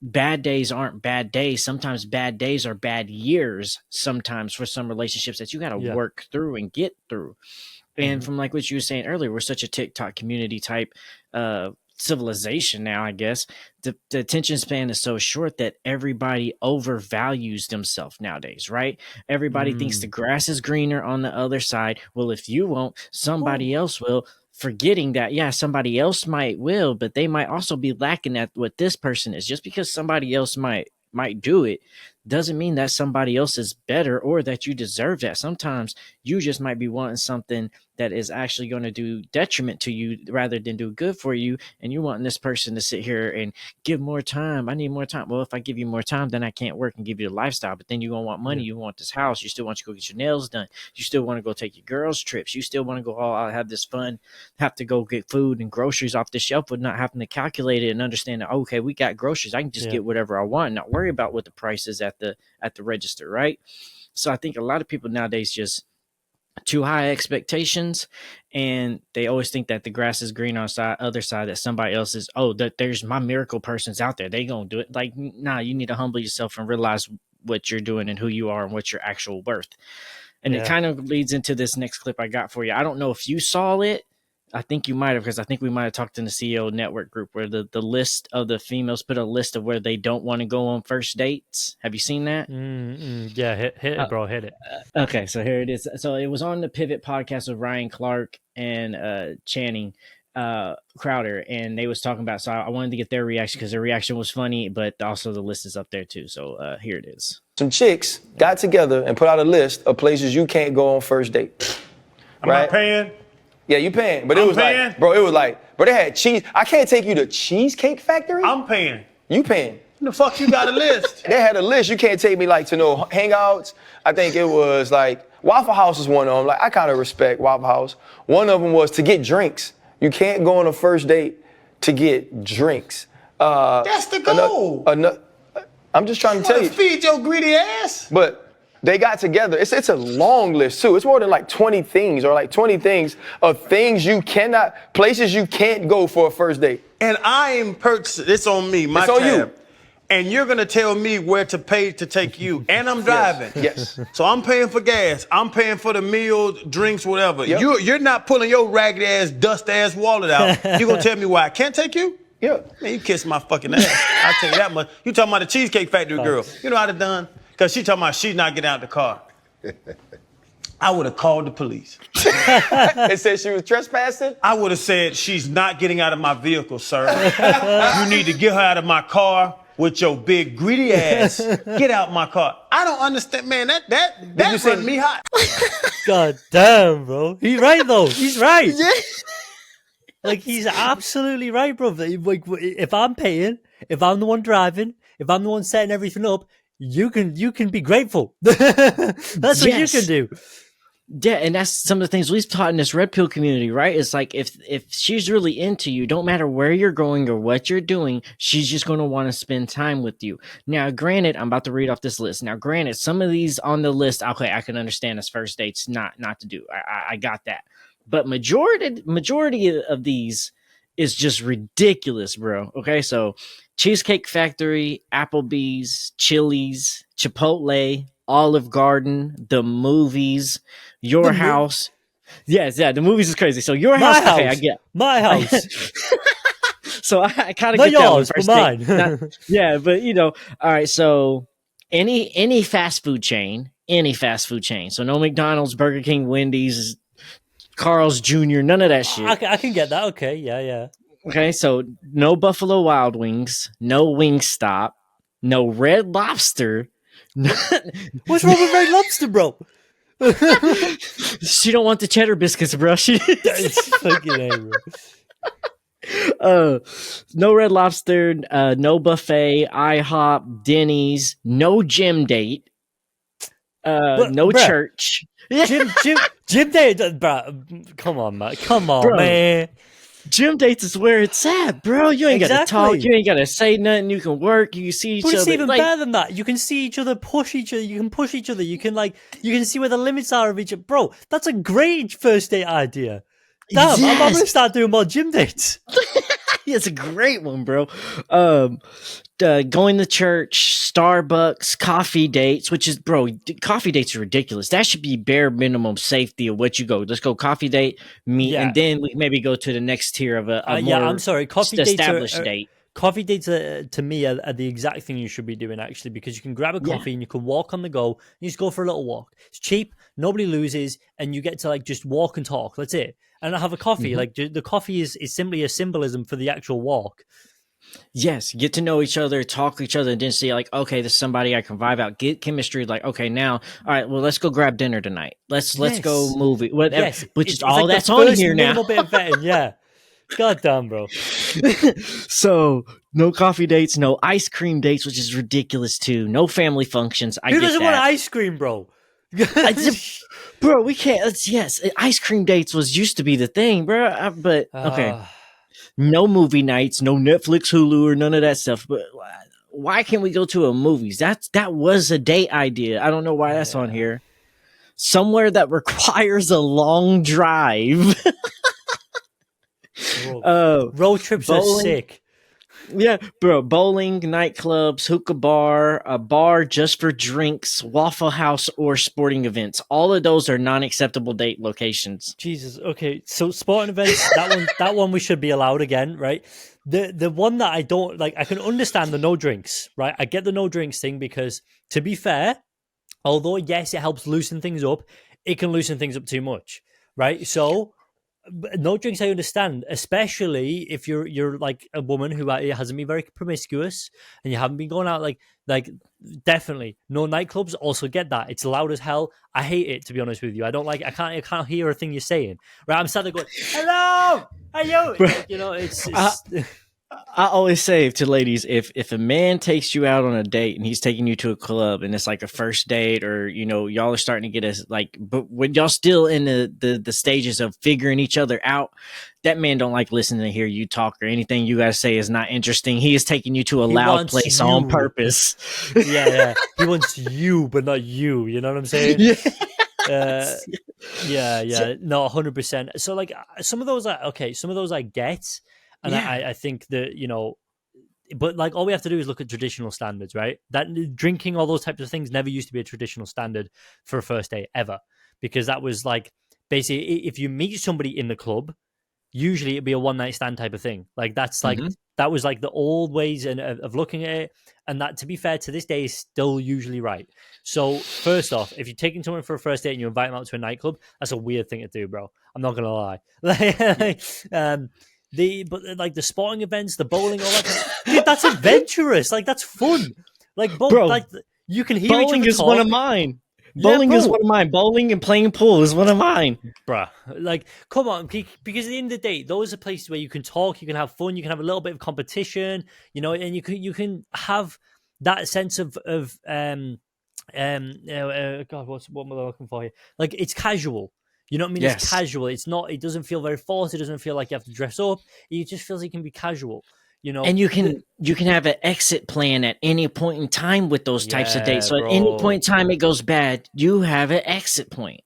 bad days aren't bad days. Sometimes bad days are bad years, sometimes, for some relationships that you got to work through and get through. And from like what you were saying earlier, we're such a TikTok community type civilization now, I guess. The attention span is so short that everybody overvalues themselves nowadays, right? Everybody thinks the grass is greener on the other side. Well, if you won't, somebody else will. Forgetting that, somebody else will, but they might also be lacking at what this person is. Just because somebody else might might do it doesn't mean that somebody else is better or that you deserve that. Sometimes you just might be wanting something that is actually going to do detriment to you rather than do good for you. And you want this person to sit here and give more time. I need more time. Well, if I give you more time, then I can't work and give you the lifestyle. But then you're going to want money. You want this house. You still want to go get your nails done. You still want to go take your girls' trips. You still want to go all out, have this fun, have to go get food and groceries off the shelf with not having to calculate it and understand that, okay, we got groceries. I can just get whatever I want and not worry about what the price is at the register, right? So I think a lot of people nowadays just too high expectations, and they always think that the grass is green on the other side, that somebody else is, that there's my miracle person's out there, they gonna do it. Like, nah, you need to humble yourself and realize what you're doing and who you are and what's your actual worth. And it kind of leads into this next clip I got for you. I don't know if you saw it. I think you might have, because I think we might have talked in the CEO network group where the list of the females put a list of where they don't want to go on first dates. Have you seen that? Yeah, hit it, bro. Hit it. Okay, so here it is. So it was on the Pivot podcast with Ryan Clark and Channing Crowder, and they was talking about, so I wanted to get their reaction because their reaction was funny, but also the list is up there too. So here it is. Some chicks got together and put out a list of places you can't go on first date. I'm not paying. Yeah, you paying, but it was like, bro, they had cheese. I can't take you to Cheesecake Factory. I'm paying. You paying? The fuck you got a list? They had a list. You can't take me like to no hangouts. I think it was like Waffle House is one of them. Like, I kind of respect Waffle House. One of them was to get drinks. You can't go on a first date to get drinks. That's the goal. I'm just trying to tell you. Feed your greedy ass. But they got together. It's a long list too. It's more than like 20 things or like 20 things of things you cannot, places you can't go for a first date. And I am it's on me, my it's on tab. you. And you're gonna tell me where to pay to take you. And I'm driving. Yes. So I'm paying for gas. I'm paying for the meals, drinks, whatever. Yep. You're not pulling your ragged ass, dust ass wallet out. You're gonna tell me why I can't take you? Yeah. Man, you kiss my fucking ass. I'll tell you that much. You talking about the Cheesecake Factory girl. You know how to done? Because she talking about she's not getting out the car. I would have called the police. It said she was trespassing? I would have said, she's not getting out of my vehicle, sir. You need to get her out of my car with your big greedy ass. Get out my car. I don't understand, man. That run me hot. God damn, bro. He's right, though. He's right. Like, he's absolutely right, bro. Like, if I'm paying, if I'm the one driving, if I'm the one setting everything up, you can be grateful. That's what you can do. Yeah, and that's some of the things we've taught in this Red Pill community, right? It's like if she's really into you, don't matter where you're going or what you're doing, she's just going to want to spend time with you. Now, granted, I'm about to read off this list. Now, granted, some of these on the list, okay, I can understand as first dates not to do. I got that. But majority of these is just ridiculous, bro. Okay, so Cheesecake Factory, Applebee's, Chili's, Chipotle, Olive Garden, the movies, your house. Yes, yeah, the movies is crazy. So your house, okay, I get my house. So I kind of not get yours, that but mine. Yeah, but all right. So any fast food chain, So no McDonald's, Burger King, Wendy's, Carl's Jr., none of that shit. I can get that. Okay, yeah. Okay, so no Buffalo Wild Wings, no Wingstop, no Red Lobster. What's wrong with Red Lobster, bro? She don't want the cheddar biscuits, bro. It's fucking bro. No Red Lobster, no buffet, IHOP, Denny's, no gym date, no bruh, church. Gym date, bro. Come on, man. Bro, man. Gym dates is where it's at, bro. You ain't got to talk. You ain't got to say nothing. You can work. You can see each other. It's even better than that. You can see each other, push each other. You can push each other. You can see where the limits are of each other. Bro, that's a great first date idea. Damn, Yes. I'm going to start doing more gym dates. It's a great one, bro. Going to church, Starbucks, coffee dates, which is, bro, coffee dates are ridiculous. That should be bare minimum safety of what you go. Let's go coffee date, meet, and then we maybe go to the next tier of a more I'm sorry. Coffee established dates date. Coffee dates to me are the exact thing you should be doing, actually, because you can grab a coffee and you can walk on the go. You just go for a little walk. It's cheap, nobody loses, and you get to like just walk and talk. That's it. And I have a coffee. Like the coffee is simply a symbolism for the actual walk. Yes, get to know each other, talk to each other, and then see like, okay, this is somebody I can vibe out, get chemistry. Like, okay, now, all right, well, let's go grab dinner tonight. Let's go Yes. movie, whatever. Yes. Which is It's all like the that's on first here now. minimal bit of vetting. Yeah. God damn, bro. So no coffee dates, no ice cream dates, which is ridiculous too. No family functions. I Who get doesn't want that. ice cream, bro? Bro, we can't. Yes, ice cream dates was used to be the thing, bro. But okay, no movie nights, no Netflix, Hulu, or none of that stuff. But why can't we go to a movies? That was a date idea. I don't know why that's on here. Somewhere that requires a long drive. Road trips are sick. Yeah, bro. Bowling, nightclubs, hookah bar, a bar just for drinks, Waffle House, or sporting events. All of those are non-acceptable date locations. Jesus. Okay, so sporting events, that one we should be allowed again, right? The one that I don't like, I can understand the no drinks, right? I get the no drinks thing because, to be fair, although yes, it helps loosen things up, it can loosen things up too much, right? So no drinks, I understand, especially if you're like a woman who hasn't been very promiscuous and you haven't been going out like definitely no nightclubs. Also get that it's loud as hell. I hate it, to be honest with you. I don't like. I can't hear a thing you're saying. Right, I'm sat there going, "Hello, are you?" Like, you know, it's I always say to ladies, if a man takes you out on a date and he's taking you to a club and it's like a first date, or y'all are starting to get but when y'all still in the stages of figuring each other out, that man don't like listening to hear you talk, or anything you guys say is not interesting. He is taking you to a loud place on purpose. Yeah. He wants you, but not you. You know what I'm saying? Yeah. Yeah. No, 100%. So like some of those I get. And I think that, but like all we have to do is look at traditional standards, right? That drinking, all those types of things never used to be a traditional standard for a first date ever, because that was like basically if you meet somebody in the club, usually it'd be a one night stand type of thing. Like that's like that was like the old ways of looking at it, and that, to be fair, to this day is still usually right. So first off, if you're taking someone for a first date and you invite them out to a nightclub, that's a weird thing to do, bro. I'm not gonna lie. But the sporting events, the bowling, all that, dude, that's adventurous. Like that's fun. Like Bro, like you can hear bowling each other is talk. one of mine. Bowling is one of mine. Bowling and playing pool is one of mine. Bruh, like, come on, because at the end of the day, those are places where you can talk, you can have fun, you can have a little bit of competition, and you can have that sense of God, what am I looking for here? Like, it's casual. You know what I mean? Yes. It's casual. It's not. It doesn't feel very forced. It doesn't feel like you have to dress up. It just feels like it can be casual. And you can have an exit plan at any point in time with those types of dates. So at any point in time it goes bad, you have an exit point.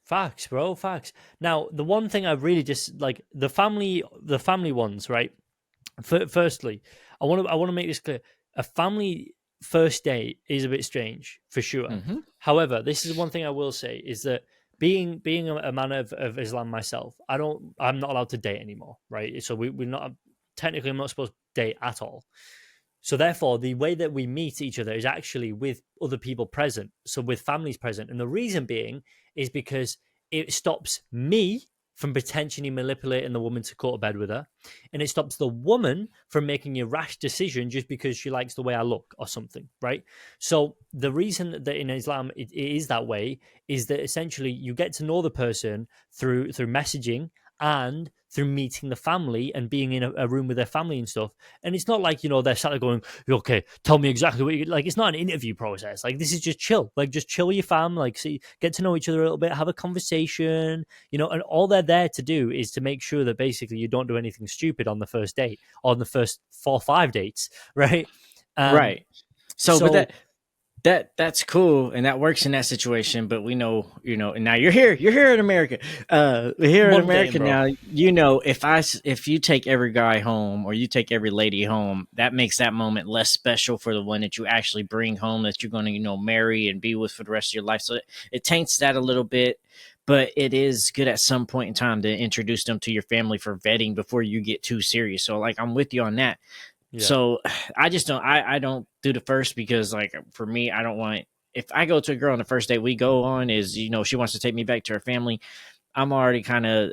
Facts, bro. Facts. Now, the one thing I really just like the family ones, right? Firstly, I want to make this clear: a family first date is a bit strange for sure. However, this is one thing I will say is that being a man of Islam myself, I'm not allowed to date anymore, right? So we're not technically, I'm not supposed to date at all. So therefore, the way that we meet each other is actually with other people present, so with families present. And the reason being is because it stops me from potentially manipulating the woman to go to bed with her, and it stops the woman from making a rash decision just because she likes the way I look or something, right? So the reason that in Islam it is that way is that essentially you get to know the person through messaging and through meeting the family and being in a room with their family and stuff. And it's not like, they're sat there going, okay, tell me exactly what you like. It's not an interview process. Like, this is just chill. Like, just chill with your fam. Like, see, get to know each other a little bit, have a conversation, and all they're there to do is to make sure that basically you don't do anything stupid on the first date or on the first 4 or 5 dates, right? Right. So but that's cool, and that works in that situation. But we know, and now you're here in America. Here in America now, if you take every guy home or you take every lady home, that makes that moment less special for the one that you actually bring home, that you're going to, marry and be with for the rest of your life. So it taints that a little bit. But it is good at some point in time to introduce them to your family for vetting before you get too serious. So like, I'm with you on that. Yeah. So I just don't, I don't do the first, because like for me, I don't want, if I go to a girl on the first date we go on is, she wants to take me back to her family, I'm already kind of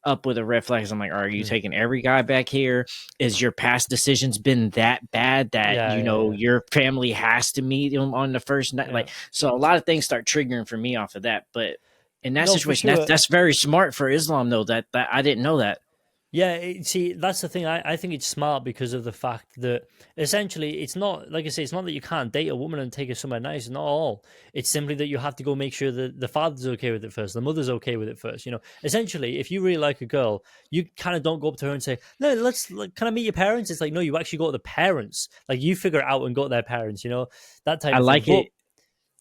up with a red flag. I'm like, are you taking every guy back here? Is your past decisions been that bad that your family has to meet him on the first night? Like, so a lot of things start triggering for me off of that. But in that No, for situation, sure. that's very smart for Islam, though. That I didn't know that. Yeah, see, that's the thing. I think it's smart because of the fact that essentially it's not, like I say, it's not that you can't date a woman and take her somewhere nice, not all. It's simply that you have to go make sure that the father's okay with it first, the mother's okay with it first. Essentially, if you really like a girl, you kind of don't go up to her and say, no, can I meet your parents? It's like, no, you actually go to the parents. Like, you figure it out and go to their parents, that type I of like thing. it.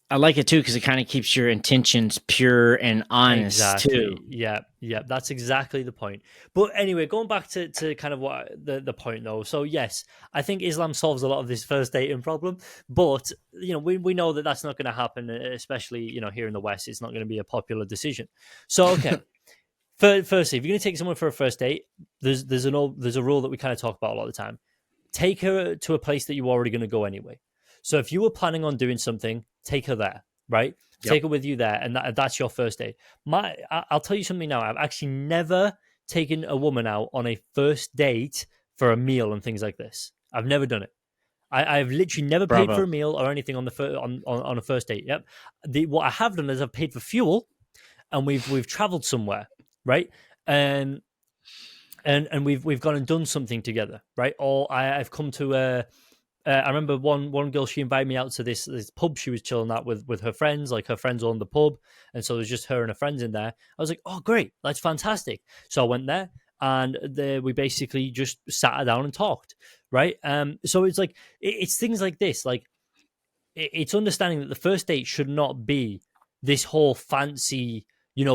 I like it too because it kind of keeps your intentions pure and honest too. Yeah, that's exactly the point. But anyway, going back to kind of what the point though. So yes, I think Islam solves a lot of this first dating problem, but we know that that's not going to happen, especially here in the West. It's not going to be a popular decision. So okay. Firstly, if you're going to take someone for a first date, there's a rule that we kind of talk about a lot of the time. Take her to a place that you're already going to go anyway. So if you were planning on doing something, take her there, right? Yep. Take her with you there, and that's your first date. I'll tell you something now. I've actually never taken a woman out on a first date for a meal and things like this. I've never done it. I've literally never paid for a meal or anything on a first date. Yep. What I have done is I've paid for fuel, and we've traveled somewhere, right? And we've gone and done something together, right? Or I've come to I remember one girl, she invited me out to this pub she was chilling at with her friends. Like, her friends owned the pub, and so it was just her and her friends in there. I was like, oh, great, that's fantastic. So I went there, and we basically just sat down and talked, right? So it's like, it's things like this. Like, it's understanding that the first date should not be this whole fancy,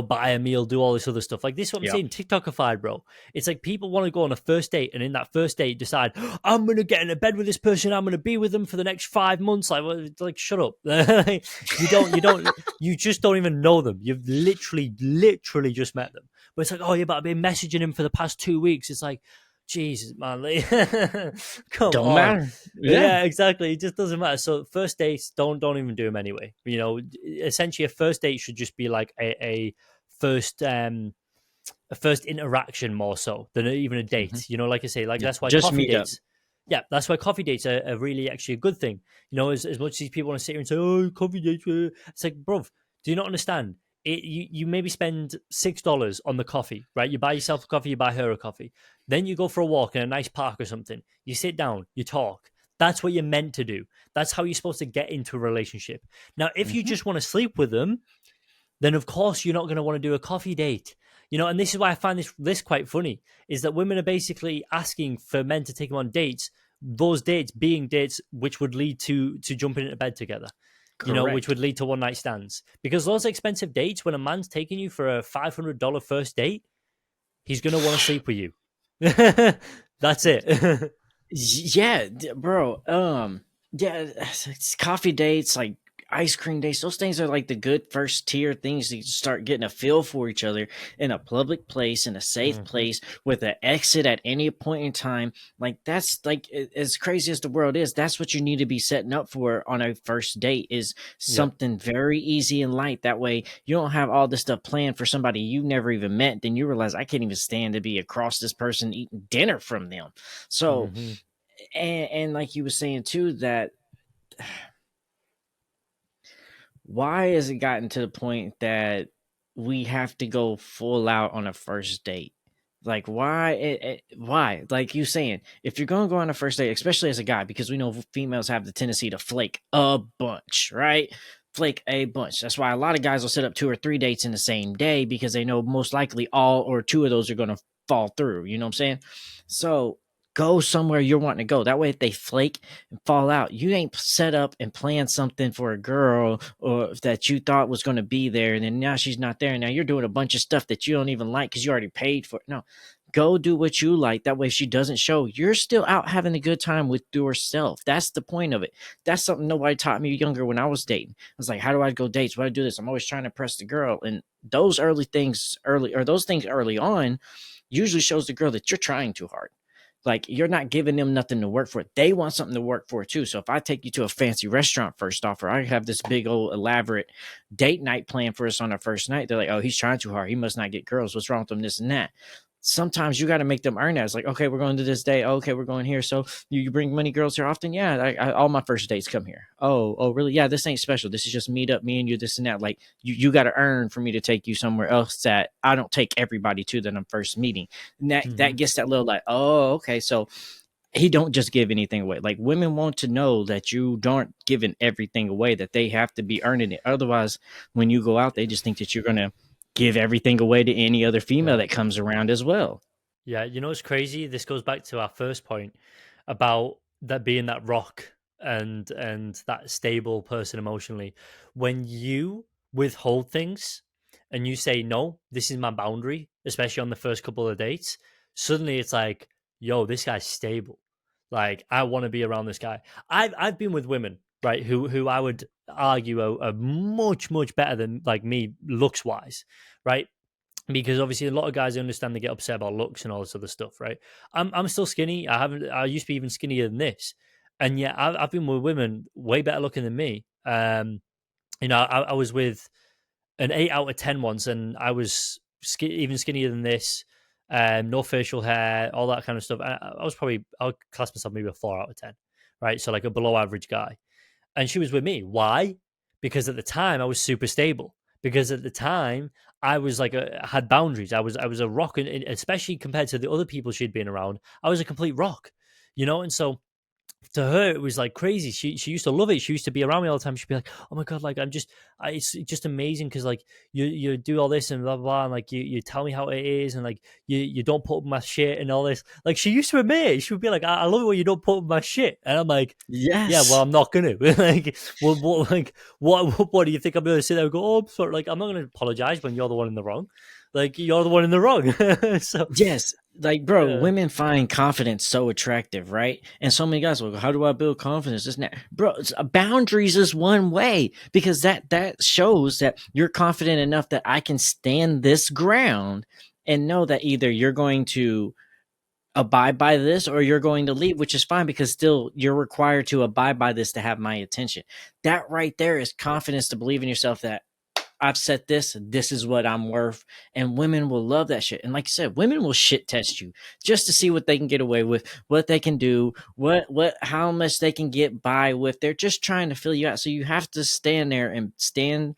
buy a meal, do all this other stuff. Like, this is what I'm saying, TikTokified, bro. It's like people want to go on a first date, and in that first date decide, I'm going to get into bed with this person, I'm going to be with them for the next 5 months. Like, shut up. You just don't even know them. You've literally just met them. But it's like, oh, yeah, but I've been messaging him for the past 2 weeks. It's like, Jesus, man. Come don't on. matter. Yeah, exactly. It just doesn't matter. So first dates, don't even do them anyway. Essentially, a first date should just be like a first interaction more so than even a date. Mm-hmm. Like I say, like that's why just coffee dates. Up. Yeah, that's why coffee dates are really actually a good thing. As much as these people want to sit here and say, oh, coffee dates, it's like, bruv, do you not understand? You maybe spend $6 on the coffee, right? You buy yourself a coffee, you buy her a coffee. Then you go for a walk in a nice park or something. You sit down, you talk. That's what you're meant to do. That's how you're supposed to get into a relationship. Now, if you just want to sleep with them, then of course you're not going to want to do a coffee date. And this is why I find this quite funny, is that women are basically asking for men to take them on dates, those dates being dates which would lead to jumping into bed together. Correct. Which would lead to one night stands. Because those expensive dates, when a man's taking you for a $500 first date, he's going to want to sleep with you. That's it. Yeah, bro. Yeah, it's coffee dates, like ice cream dates. Those things are like the good first tier things to start getting a feel for each other in a public place, in a safe place, with an exit at any point in time. Like, that's like, as crazy as the world is, that's what you need to be setting up for on a first date, is something very easy and light. That way you don't have all this stuff planned for somebody you never even met. Then you realize, I can't even stand to be across this person eating dinner from them. So, and like you were saying too, that why has it gotten to the point that we have to go full out on a first date? Like, why? Why? Like you saying, if you're going to go on a first date, especially as a guy, because we know females have the tendency to flake a bunch, right? Flake a bunch. That's why a lot of guys will set up 2 or 3 dates in the same day, because they know most likely all or 2 of those are going to fall through. You know what I'm saying? So go somewhere you're wanting to go. That way, if they flake and fall out, you ain't set up and planned something for a girl or that you thought was going to be there, and then now she's not there. And now you're doing a bunch of stuff that you don't even like because you already paid for it. No, go do what you like. That way, if she doesn't show, you're still out having a good time with yourself. That's the point of it. That's something nobody taught me younger when I was dating. I was like, how do I go dates? Why do I do this? I'm always trying to impress the girl. And those things early on usually shows the girl that you're trying too hard. Like, you're not giving them nothing to work for. They want something to work for too. So if I take you to a fancy restaurant first off, or I have this big old elaborate date night plan for us on our first night, they're like, oh, he's trying too hard. He must not get girls. What's wrong with him? This and that. Sometimes you got to make them earn that. It's like, okay, we're going to this day. Okay, we're going here. So you bring many girls here often? Yeah, all my first dates come here. Oh, really? Yeah, this ain't special. This is just meet up, me and you, this and that. Like, you got to earn for me to take you somewhere else that I don't take everybody to that I'm first meeting. And that gets that little like, oh, okay. So he don't just give anything away. Like, women want to know that you don't giving everything away, that they have to be earning it. Otherwise, when you go out, they just think that you're going to give everything away to any other female that comes around as well. Yeah, you know what's crazy? This goes back to our first point about that being that rock and that stable person emotionally. When you withhold things and you say no, this is my boundary, especially on the first couple of dates, suddenly it's like, yo, this guy's stable. Like, I want to be around this guy. I've been with women, right, who I would argue are much better than like me looks wise, right? Because obviously a lot of guys understand they get upset about looks and all this other stuff, right? I'm still skinny. I used to be even skinnier than this, and yet I've been with women way better looking than me. You know, I was with an 8 out of 10 once, and I was even skinnier than this. No facial hair, all that kind of stuff. I would class myself maybe a 4 out of 10, right? So like a below average guy. And she was with me. Why? Because at the time I was super stable. Because at the time I was like had boundaries. I was a rock, and especially compared to the other people she'd been around, I was a complete rock, you know. And so to her it was like crazy. She used to love it. She used to be around me all the time. She'd be like, oh my god, like it's just amazing because like you do all this and blah blah blah, and like you tell me how it is, and like you don't put up my shit and all this. Like, she used to admit it. She would be like, I love it when you don't put up my shit, and I'm like, Yes. yeah, well, I'm not gonna. Like, well, what do you think I'm gonna sit there and go, oh, I'm sorry, like, I'm not gonna apologize when you're the one in the wrong. Like, you're the one in the wrong. So yes, like, bro, women find confidence so attractive, right? And so many guys will go, how do I build confidence? This and that. Bro, boundaries is one way, because that shows that you're confident enough that I can stand this ground and know that either you're going to abide by this or you're going to leave, which is fine, because still you're required to abide by this to have my attention. That right there is confidence to believe in yourself that I've said this is what I'm worth. And women will love that shit. And like you said, women will shit test you just to see what they can get away with, what they can do, how much they can get by with. They're just trying to fill you out. So you have to stand there and stand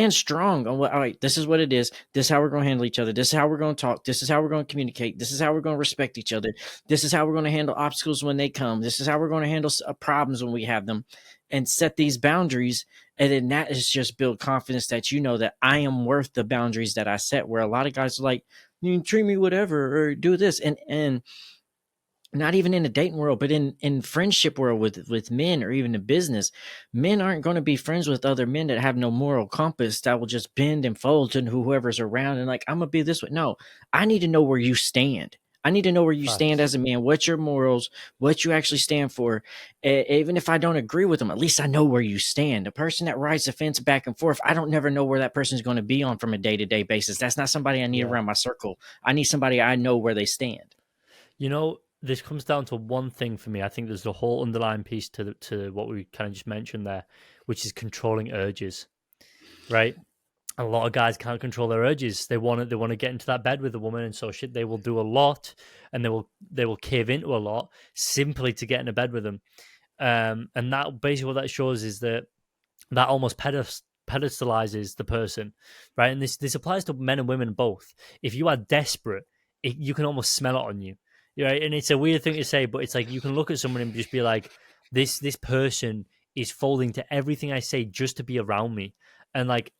strong on what, all right, this is what it is. This is how we're going to handle each other. This is how we're going to talk. This is how we're going to communicate. This is how we're going to respect each other. This is how we're going to handle obstacles when they come. This is how we're going to handle problems when we have them, and set these boundaries. And then that is just build confidence that you know that I am worth the boundaries that I set, where a lot of guys are like, you can treat me whatever or do this. And not even in the dating world, but in friendship world with men, or even in business, men aren't going to be friends with other men that have no moral compass, that will just bend and fold to whoever's around and like, I'm gonna be this way. No, I need to know where you stand. I need to know where you stand as a man, what your morals, what you actually stand for. Even if I don't agree with them, at least I know where you stand. A person that rides the fence back and forth, I don't never know where that person's going to be on from a day-to-day basis. That's not somebody I need around my circle. I need somebody I know where they stand. You know, this comes down to one thing for me. I think there's a whole underlying piece to what we kind of just mentioned there, which is controlling urges, right? A lot of guys can't control their urges. They want to get into that bed with a woman, and so shit, they will do a lot, and they will cave into a lot simply to get in a bed with them. And that basically what that shows is that almost pedestalizes the person, right? And this applies to men and women both. If you are desperate, you can almost smell it on you, right? And it's a weird thing to say, but it's like you can look at someone and just be like, this person is folding to everything I say just to be around me, and like,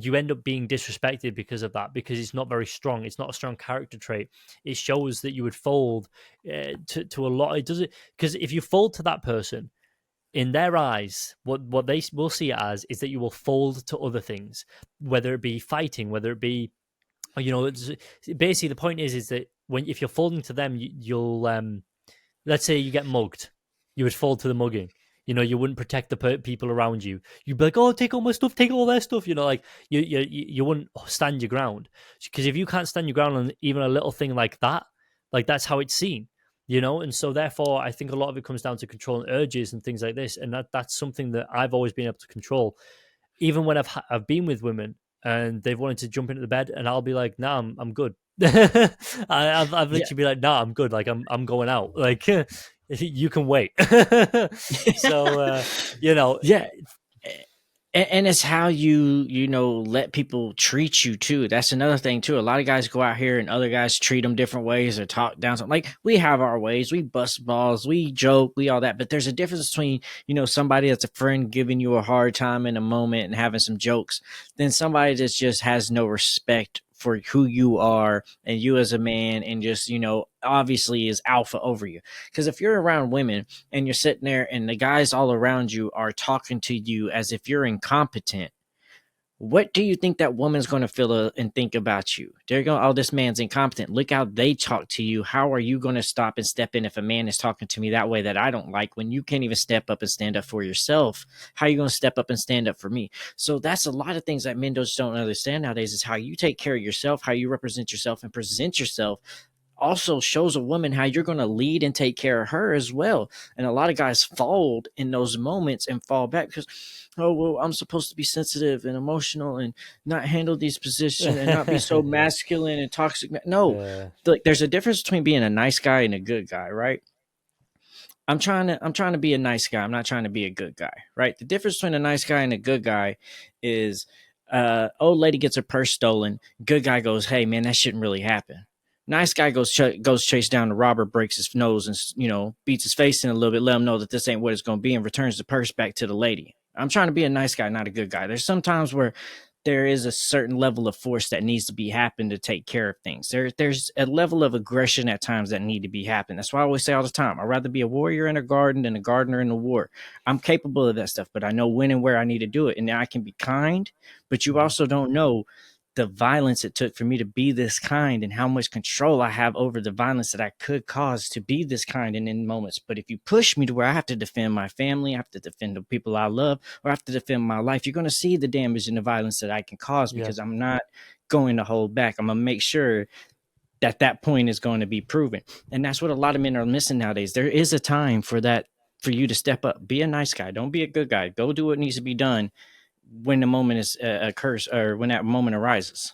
you end up being disrespected because of that, because it's not very strong. It's not a strong character trait. It shows that you would fold to a lot. It doesn't, because if you fold to that person, in their eyes, what they will see it as is that you will fold to other things, whether it be fighting, whether it be, you know, basically the point is that if you're folding to them, you'll let's say you get mugged, you would fold to the mugging. You know, you wouldn't protect the people around you. You'd be like, oh, take all my stuff, take all their stuff. You know, like you wouldn't stand your ground, because if you can't stand your ground on even a little thing like that, like that's how it's seen. And so therefore I think a lot of it comes down to controlling urges and things like this, and that's something that I've always been able to control. Even when I've been with women and they've wanted to jump into the bed, and I'll be like, nah, I'm good. I've Yeah. literally be like, nah, I'm good, like I'm going out, like you can wait. So Yeah. And it's how you let people treat you too. That's another thing too. A lot of guys go out here and other guys treat them different ways or talk down something. Like, we have our ways, we bust balls, we joke, we all that. But there's a difference between somebody that's a friend giving you a hard time in a moment and having some jokes, than somebody that just has no respect for who you are and you as a man, and just obviously is alpha over you. Because if you're around women and you're sitting there and the guys all around you are talking to you as if you're incompetent, what do you think that woman's going to feel and think about you? They're going, oh, this man's incompetent. Look how they talk to you. How are you going to stop and step in if a man is talking to me that way that I don't like, when you can't even step up and stand up for yourself? How are you going to step up and stand up for me? So that's a lot of things that men just don't understand nowadays, is how you take care of yourself, how you represent yourself and present yourself also shows a woman how you're going to lead and take care of her as well. And a lot of guys fold in those moments and fall back because, oh, well, I'm supposed to be sensitive and emotional and not handle these positions and not be so masculine and toxic. No, yeah, there's a difference between being a nice guy and a good guy, right? I'm trying to be a nice guy. I'm not trying to be a good guy, right? The difference between a nice guy and a good guy is, old lady gets her purse stolen. Good guy goes, hey man, that shouldn't really happen. Nice guy goes chase down the robber, breaks his nose, and beats his face in a little bit, let him know that this ain't what it's going to be, and returns the purse back to the lady. I'm trying to be a nice guy, not a good guy. There's some times where there is a certain level of force that needs to be happened to take care of things. There's a level of aggression at times that need to be happened. That's why I always say all the time, I'd rather be a warrior in a garden than a gardener in a war. I'm capable of that stuff, but I know when and where I need to do it. And I can be kind, but you also don't know the violence it took for me to be this kind and how much control I have over the violence that I could cause to be this kind in moments. But if you push me to where I have to defend my family, I have to defend the people I love, or I have to defend my life, you're going to see the damage and the violence that I can cause, yeah, because I'm not going to hold back. I'm going to make sure that point is going to be proven. And that's what a lot of men are missing nowadays. There is a time for that, for you to step up. Be a nice guy. Don't be a good guy. Go do what needs to be done when the moment is occurs, or when that moment arises.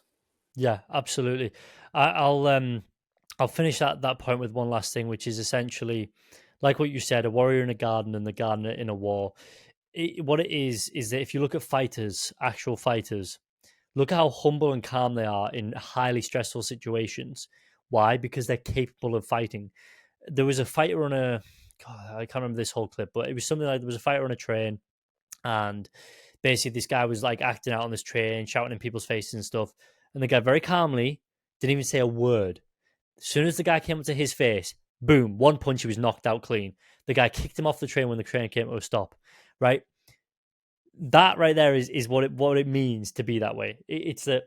yeah, absolutely. I'll finish that point with one last thing, which is essentially like what you said: a warrior in a garden and the gardener in a war. What it is that if you look at fighters, actual fighters, look at how humble and calm they are in highly stressful situations. Why? Because they're capable of fighting. There was a fighter on a, God, I can't remember this whole clip, but it was something like there was a fighter on a train, and basically this guy was like acting out on this train, shouting in people's faces and stuff. And the guy very calmly didn't even say a word. As soon as the guy came up to his face, boom, one punch, he was knocked out clean. The guy kicked him off the train when the train came to a stop. Right? That right there is what it means to be that way. It's that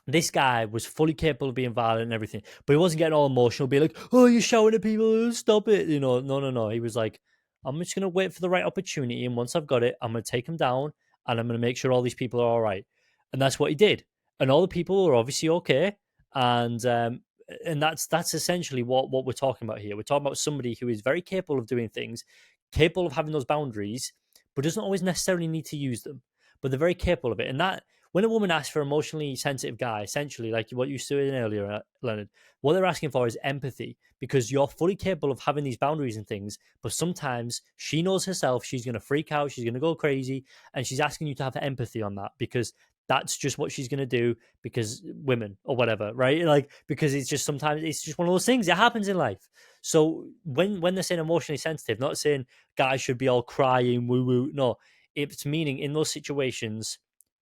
this guy was fully capable of being violent and everything, but he wasn't getting all emotional, be like, "Oh, you're shouting at people, stop it!" No. He was like, "I'm just gonna wait for the right opportunity, and once I've got it, I'm gonna take him down, and I'm gonna make sure all these people are all right." And that's what he did, and all the people are obviously okay, and that's essentially what we're talking about here. We're talking about somebody who is very capable of doing things, capable of having those boundaries, but doesn't always necessarily need to use them. But they're very capable of it, and that when a woman asks for an emotionally sensitive guy, essentially, like what you said earlier, Leonard, what they're asking for is empathy, because you're fully capable of having these boundaries and things, but sometimes she knows herself she's going to freak out, she's going to go crazy, and she's asking you to have empathy on that, because that's just what she's going to do, because women or whatever, right? Like, because it's just sometimes it's just one of those things. It happens in life. So when they're saying emotionally sensitive, not saying guys should be all crying, woo woo. No, it's meaning in those situations,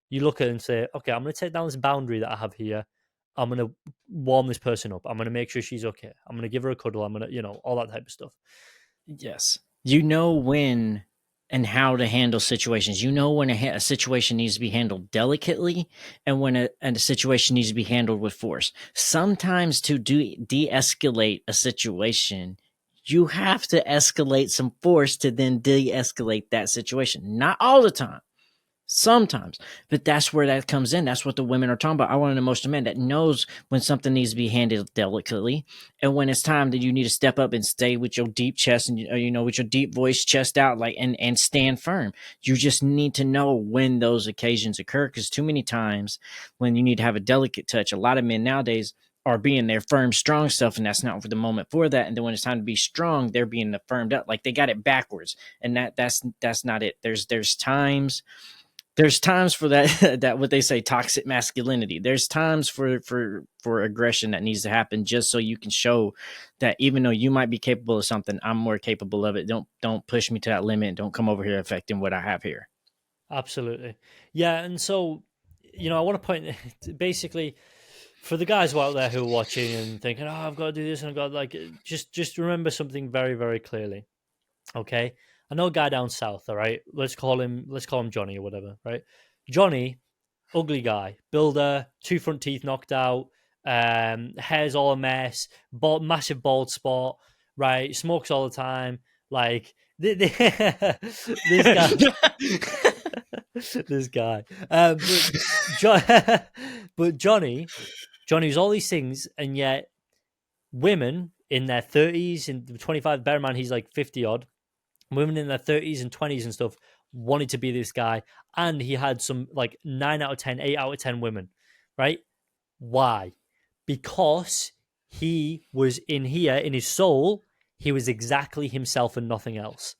you look at it and say, okay, I'm going to take down this boundary that I have here. I'm going to warm this person up. I'm going to make sure she's okay. I'm going to give her a cuddle. I'm going to, all that type of stuff. Yes. You know when and how to handle situations. You know when a situation needs to be handled delicately, and when a situation needs to be handled with force. Sometimes to de-escalate a situation, you have to escalate some force to then de-escalate that situation. Not all the time. Sometimes, but that's where that comes in. That's what the women are talking about. I want an emotional man that knows when something needs to be handled delicately, and when it's time that you need to step up and stay with your deep chest and with your deep voice, chest out, like and stand firm. You just need to know when those occasions occur, because too many times when you need to have a delicate touch, a lot of men nowadays are being their firm, strong stuff, and that's not for the moment for that. And then when it's time to be strong, they're being firmed up, like they got it backwards, and that's not it. There's times for that that what they say toxic masculinity. There's times for aggression that needs to happen, just so you can show that even though you might be capable of something, I'm more capable of it. Don't push me to that limit. Don't come over here affecting what I have here. Absolutely. Yeah, and so I want to point basically for the guys out there who are watching and thinking, "Oh, I've got to do this," and I've got just remember something very, very clearly. Okay, I know a guy down south. All right, let's call him Johnny or whatever. Right, Johnny, ugly guy, builder, 2 front teeth knocked out, hair's all a mess, massive bald spot. Right, smokes all the time. Like this guy, this guy. But Johnny was all these things, and yet women in their 30s and 25. Bear in mind, he's like 50 odd. Women in their 30s and 20s and stuff wanted to be this guy, and he had some like 9 out of 10, 8 out of 10 women, right? Why? Because he was in his soul, he was exactly himself and nothing else.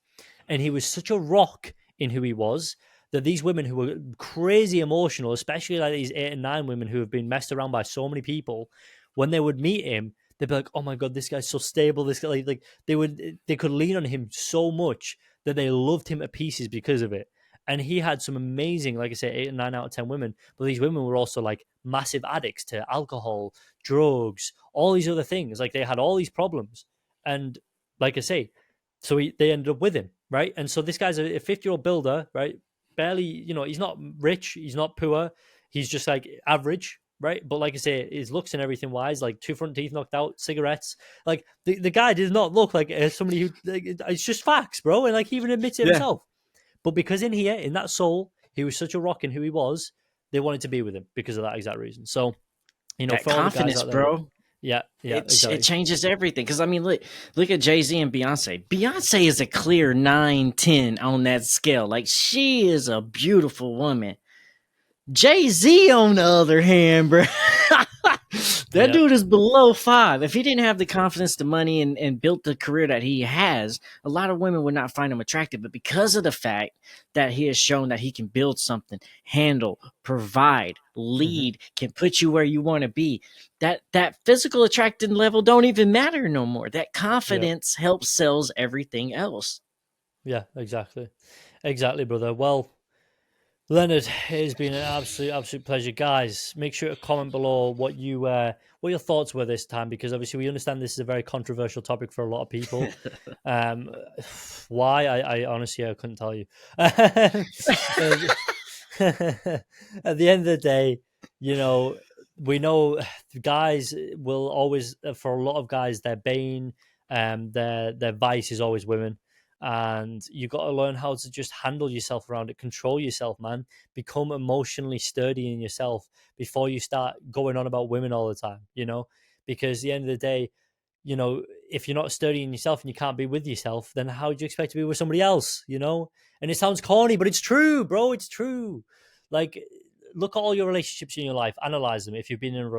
And he was such a rock in who he was that these women who were crazy emotional, especially like these 8 and 9 women who have been messed around by so many people, when they would meet him, they'd be like, "Oh my god, this guy's so stable." This guy, like they could lean on him so much that they loved him to pieces because of it. And he had some amazing, like I say, 8 and 9 out of 10 women. But these women were also like massive addicts to alcohol, drugs, all these other things. Like they had all these problems. And like I say, so they ended up with him, right? And so this guy's a 50-year-old builder, right? Barely, he's not rich, he's not poor, he's just like average, right? But like I say, his looks and everything wise, like 2 front teeth knocked out, cigarettes, like the guy does not look like somebody who, like, it's just facts, bro. And like he even admits it himself. But because in here, in that soul, he was such a rock in who he was, they wanted to be with him because of that exact reason. So, that for all confidence, the guys out there, bro. Yeah, exactly. It changes everything. Because I mean, look at Jay-Z and Beyonce. Beyonce is a clear 9-10 on that scale. Like, she is a beautiful woman. Jay-Z, on the other hand, bro, that dude is below 5. If he didn't have the confidence, the money, and built the career that he has, a lot of women would not find him attractive. But because of the fact that he has shown that he can build something, handle, provide, lead, can put you where you want to be, that physical attraction level don't even matter no more. That confidence helps sells everything else. Yeah, exactly, brother. Well, Leonard, it has been an absolute pleasure, guys. Make sure to comment below what your thoughts were this time, because obviously we understand this is a very controversial topic for a lot of people. Why? I honestly I couldn't tell you. At the end of the day, we know guys will always, for a lot of guys, their bane, their vice is always women. And you got to learn how to just handle yourself around it, control yourself, man. Become emotionally sturdy in yourself before you start going on about women all the time, because at the end of the day, if you're not sturdy in yourself and you can't be with yourself, then how do you expect to be with somebody else, And it sounds corny, but it's true, bro. It's true. Like, look at all your relationships in your life, analyze them. If you've been in a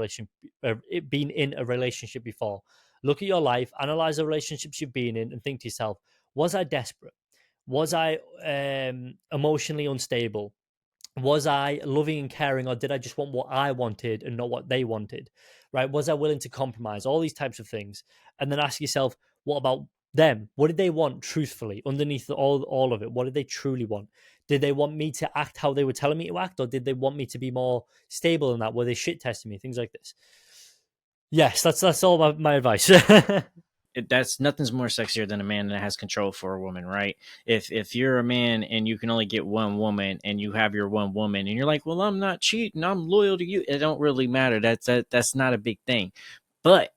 relationship before, look at your life, analyze the relationships you've been in, and think to yourself, was I desperate? Was I emotionally unstable? Was I loving and caring, or did I just want what I wanted and not what they wanted? Right? Was I willing to compromise? All these types of things. And then ask yourself, what about them? What did they want truthfully underneath all of it? What did they truly want? Did they want me to act how they were telling me to act, or did they want me to be more stable than that? Were they shit testing me? Things like this. Yes, that's all my advice. That's nothing's more sexier than a man that has control for a woman, right? If you're a man and you can only get one woman and you have your one woman and you're like, well, I'm not cheating, I'm loyal to you, it don't really matter. That's not a big thing. But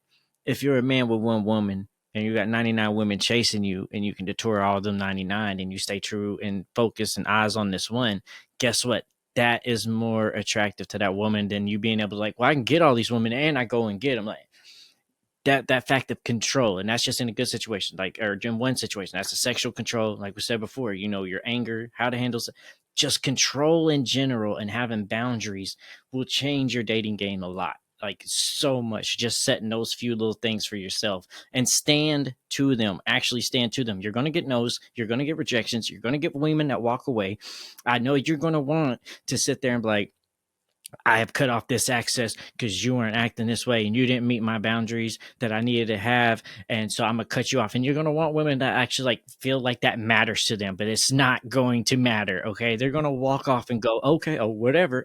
if you're a man with one woman and you got 99 women chasing you, and you can detour all of them 99, and you stay true and focus and eyes on this one, guess what? That is more attractive to that woman than you being able to like, well, I can get all these women and I go and get them. Like that fact of control, and that's just in a good situation, like or in one situation, that's a sexual control, like we said before. Your anger, how to handle just control in general, and having boundaries will change your dating game a lot, like so much. Just setting those few little things for yourself and stand to them. Actually stand to them. You're going to get no's, you're going to get rejections, you're going to get women that walk away. I know you're going to want to sit there and be like, I have cut off this access because you weren't acting this way and you didn't meet my boundaries that I needed to have. And so I'm going to cut you off. And you're going to want women that actually like feel like that matters to them, but it's not going to matter. Okay. They're going to walk off and go, okay, oh, whatever.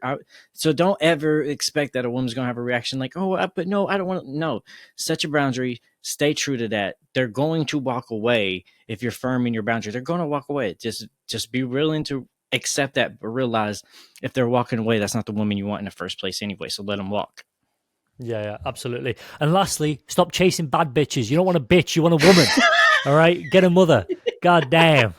So don't ever expect that a woman's going to have a reaction like, but no, I don't want to. No, set your boundary. Stay true to that. They're going to walk away. If you're firm in your boundary, they're going to walk away. Just be willing to accept that, but realize if they're walking away, that's not the woman you want in the first place anyway. So let them walk. Yeah, absolutely. And lastly, stop chasing bad bitches. You don't want a bitch, you want a woman. All right, get a mother. God damn.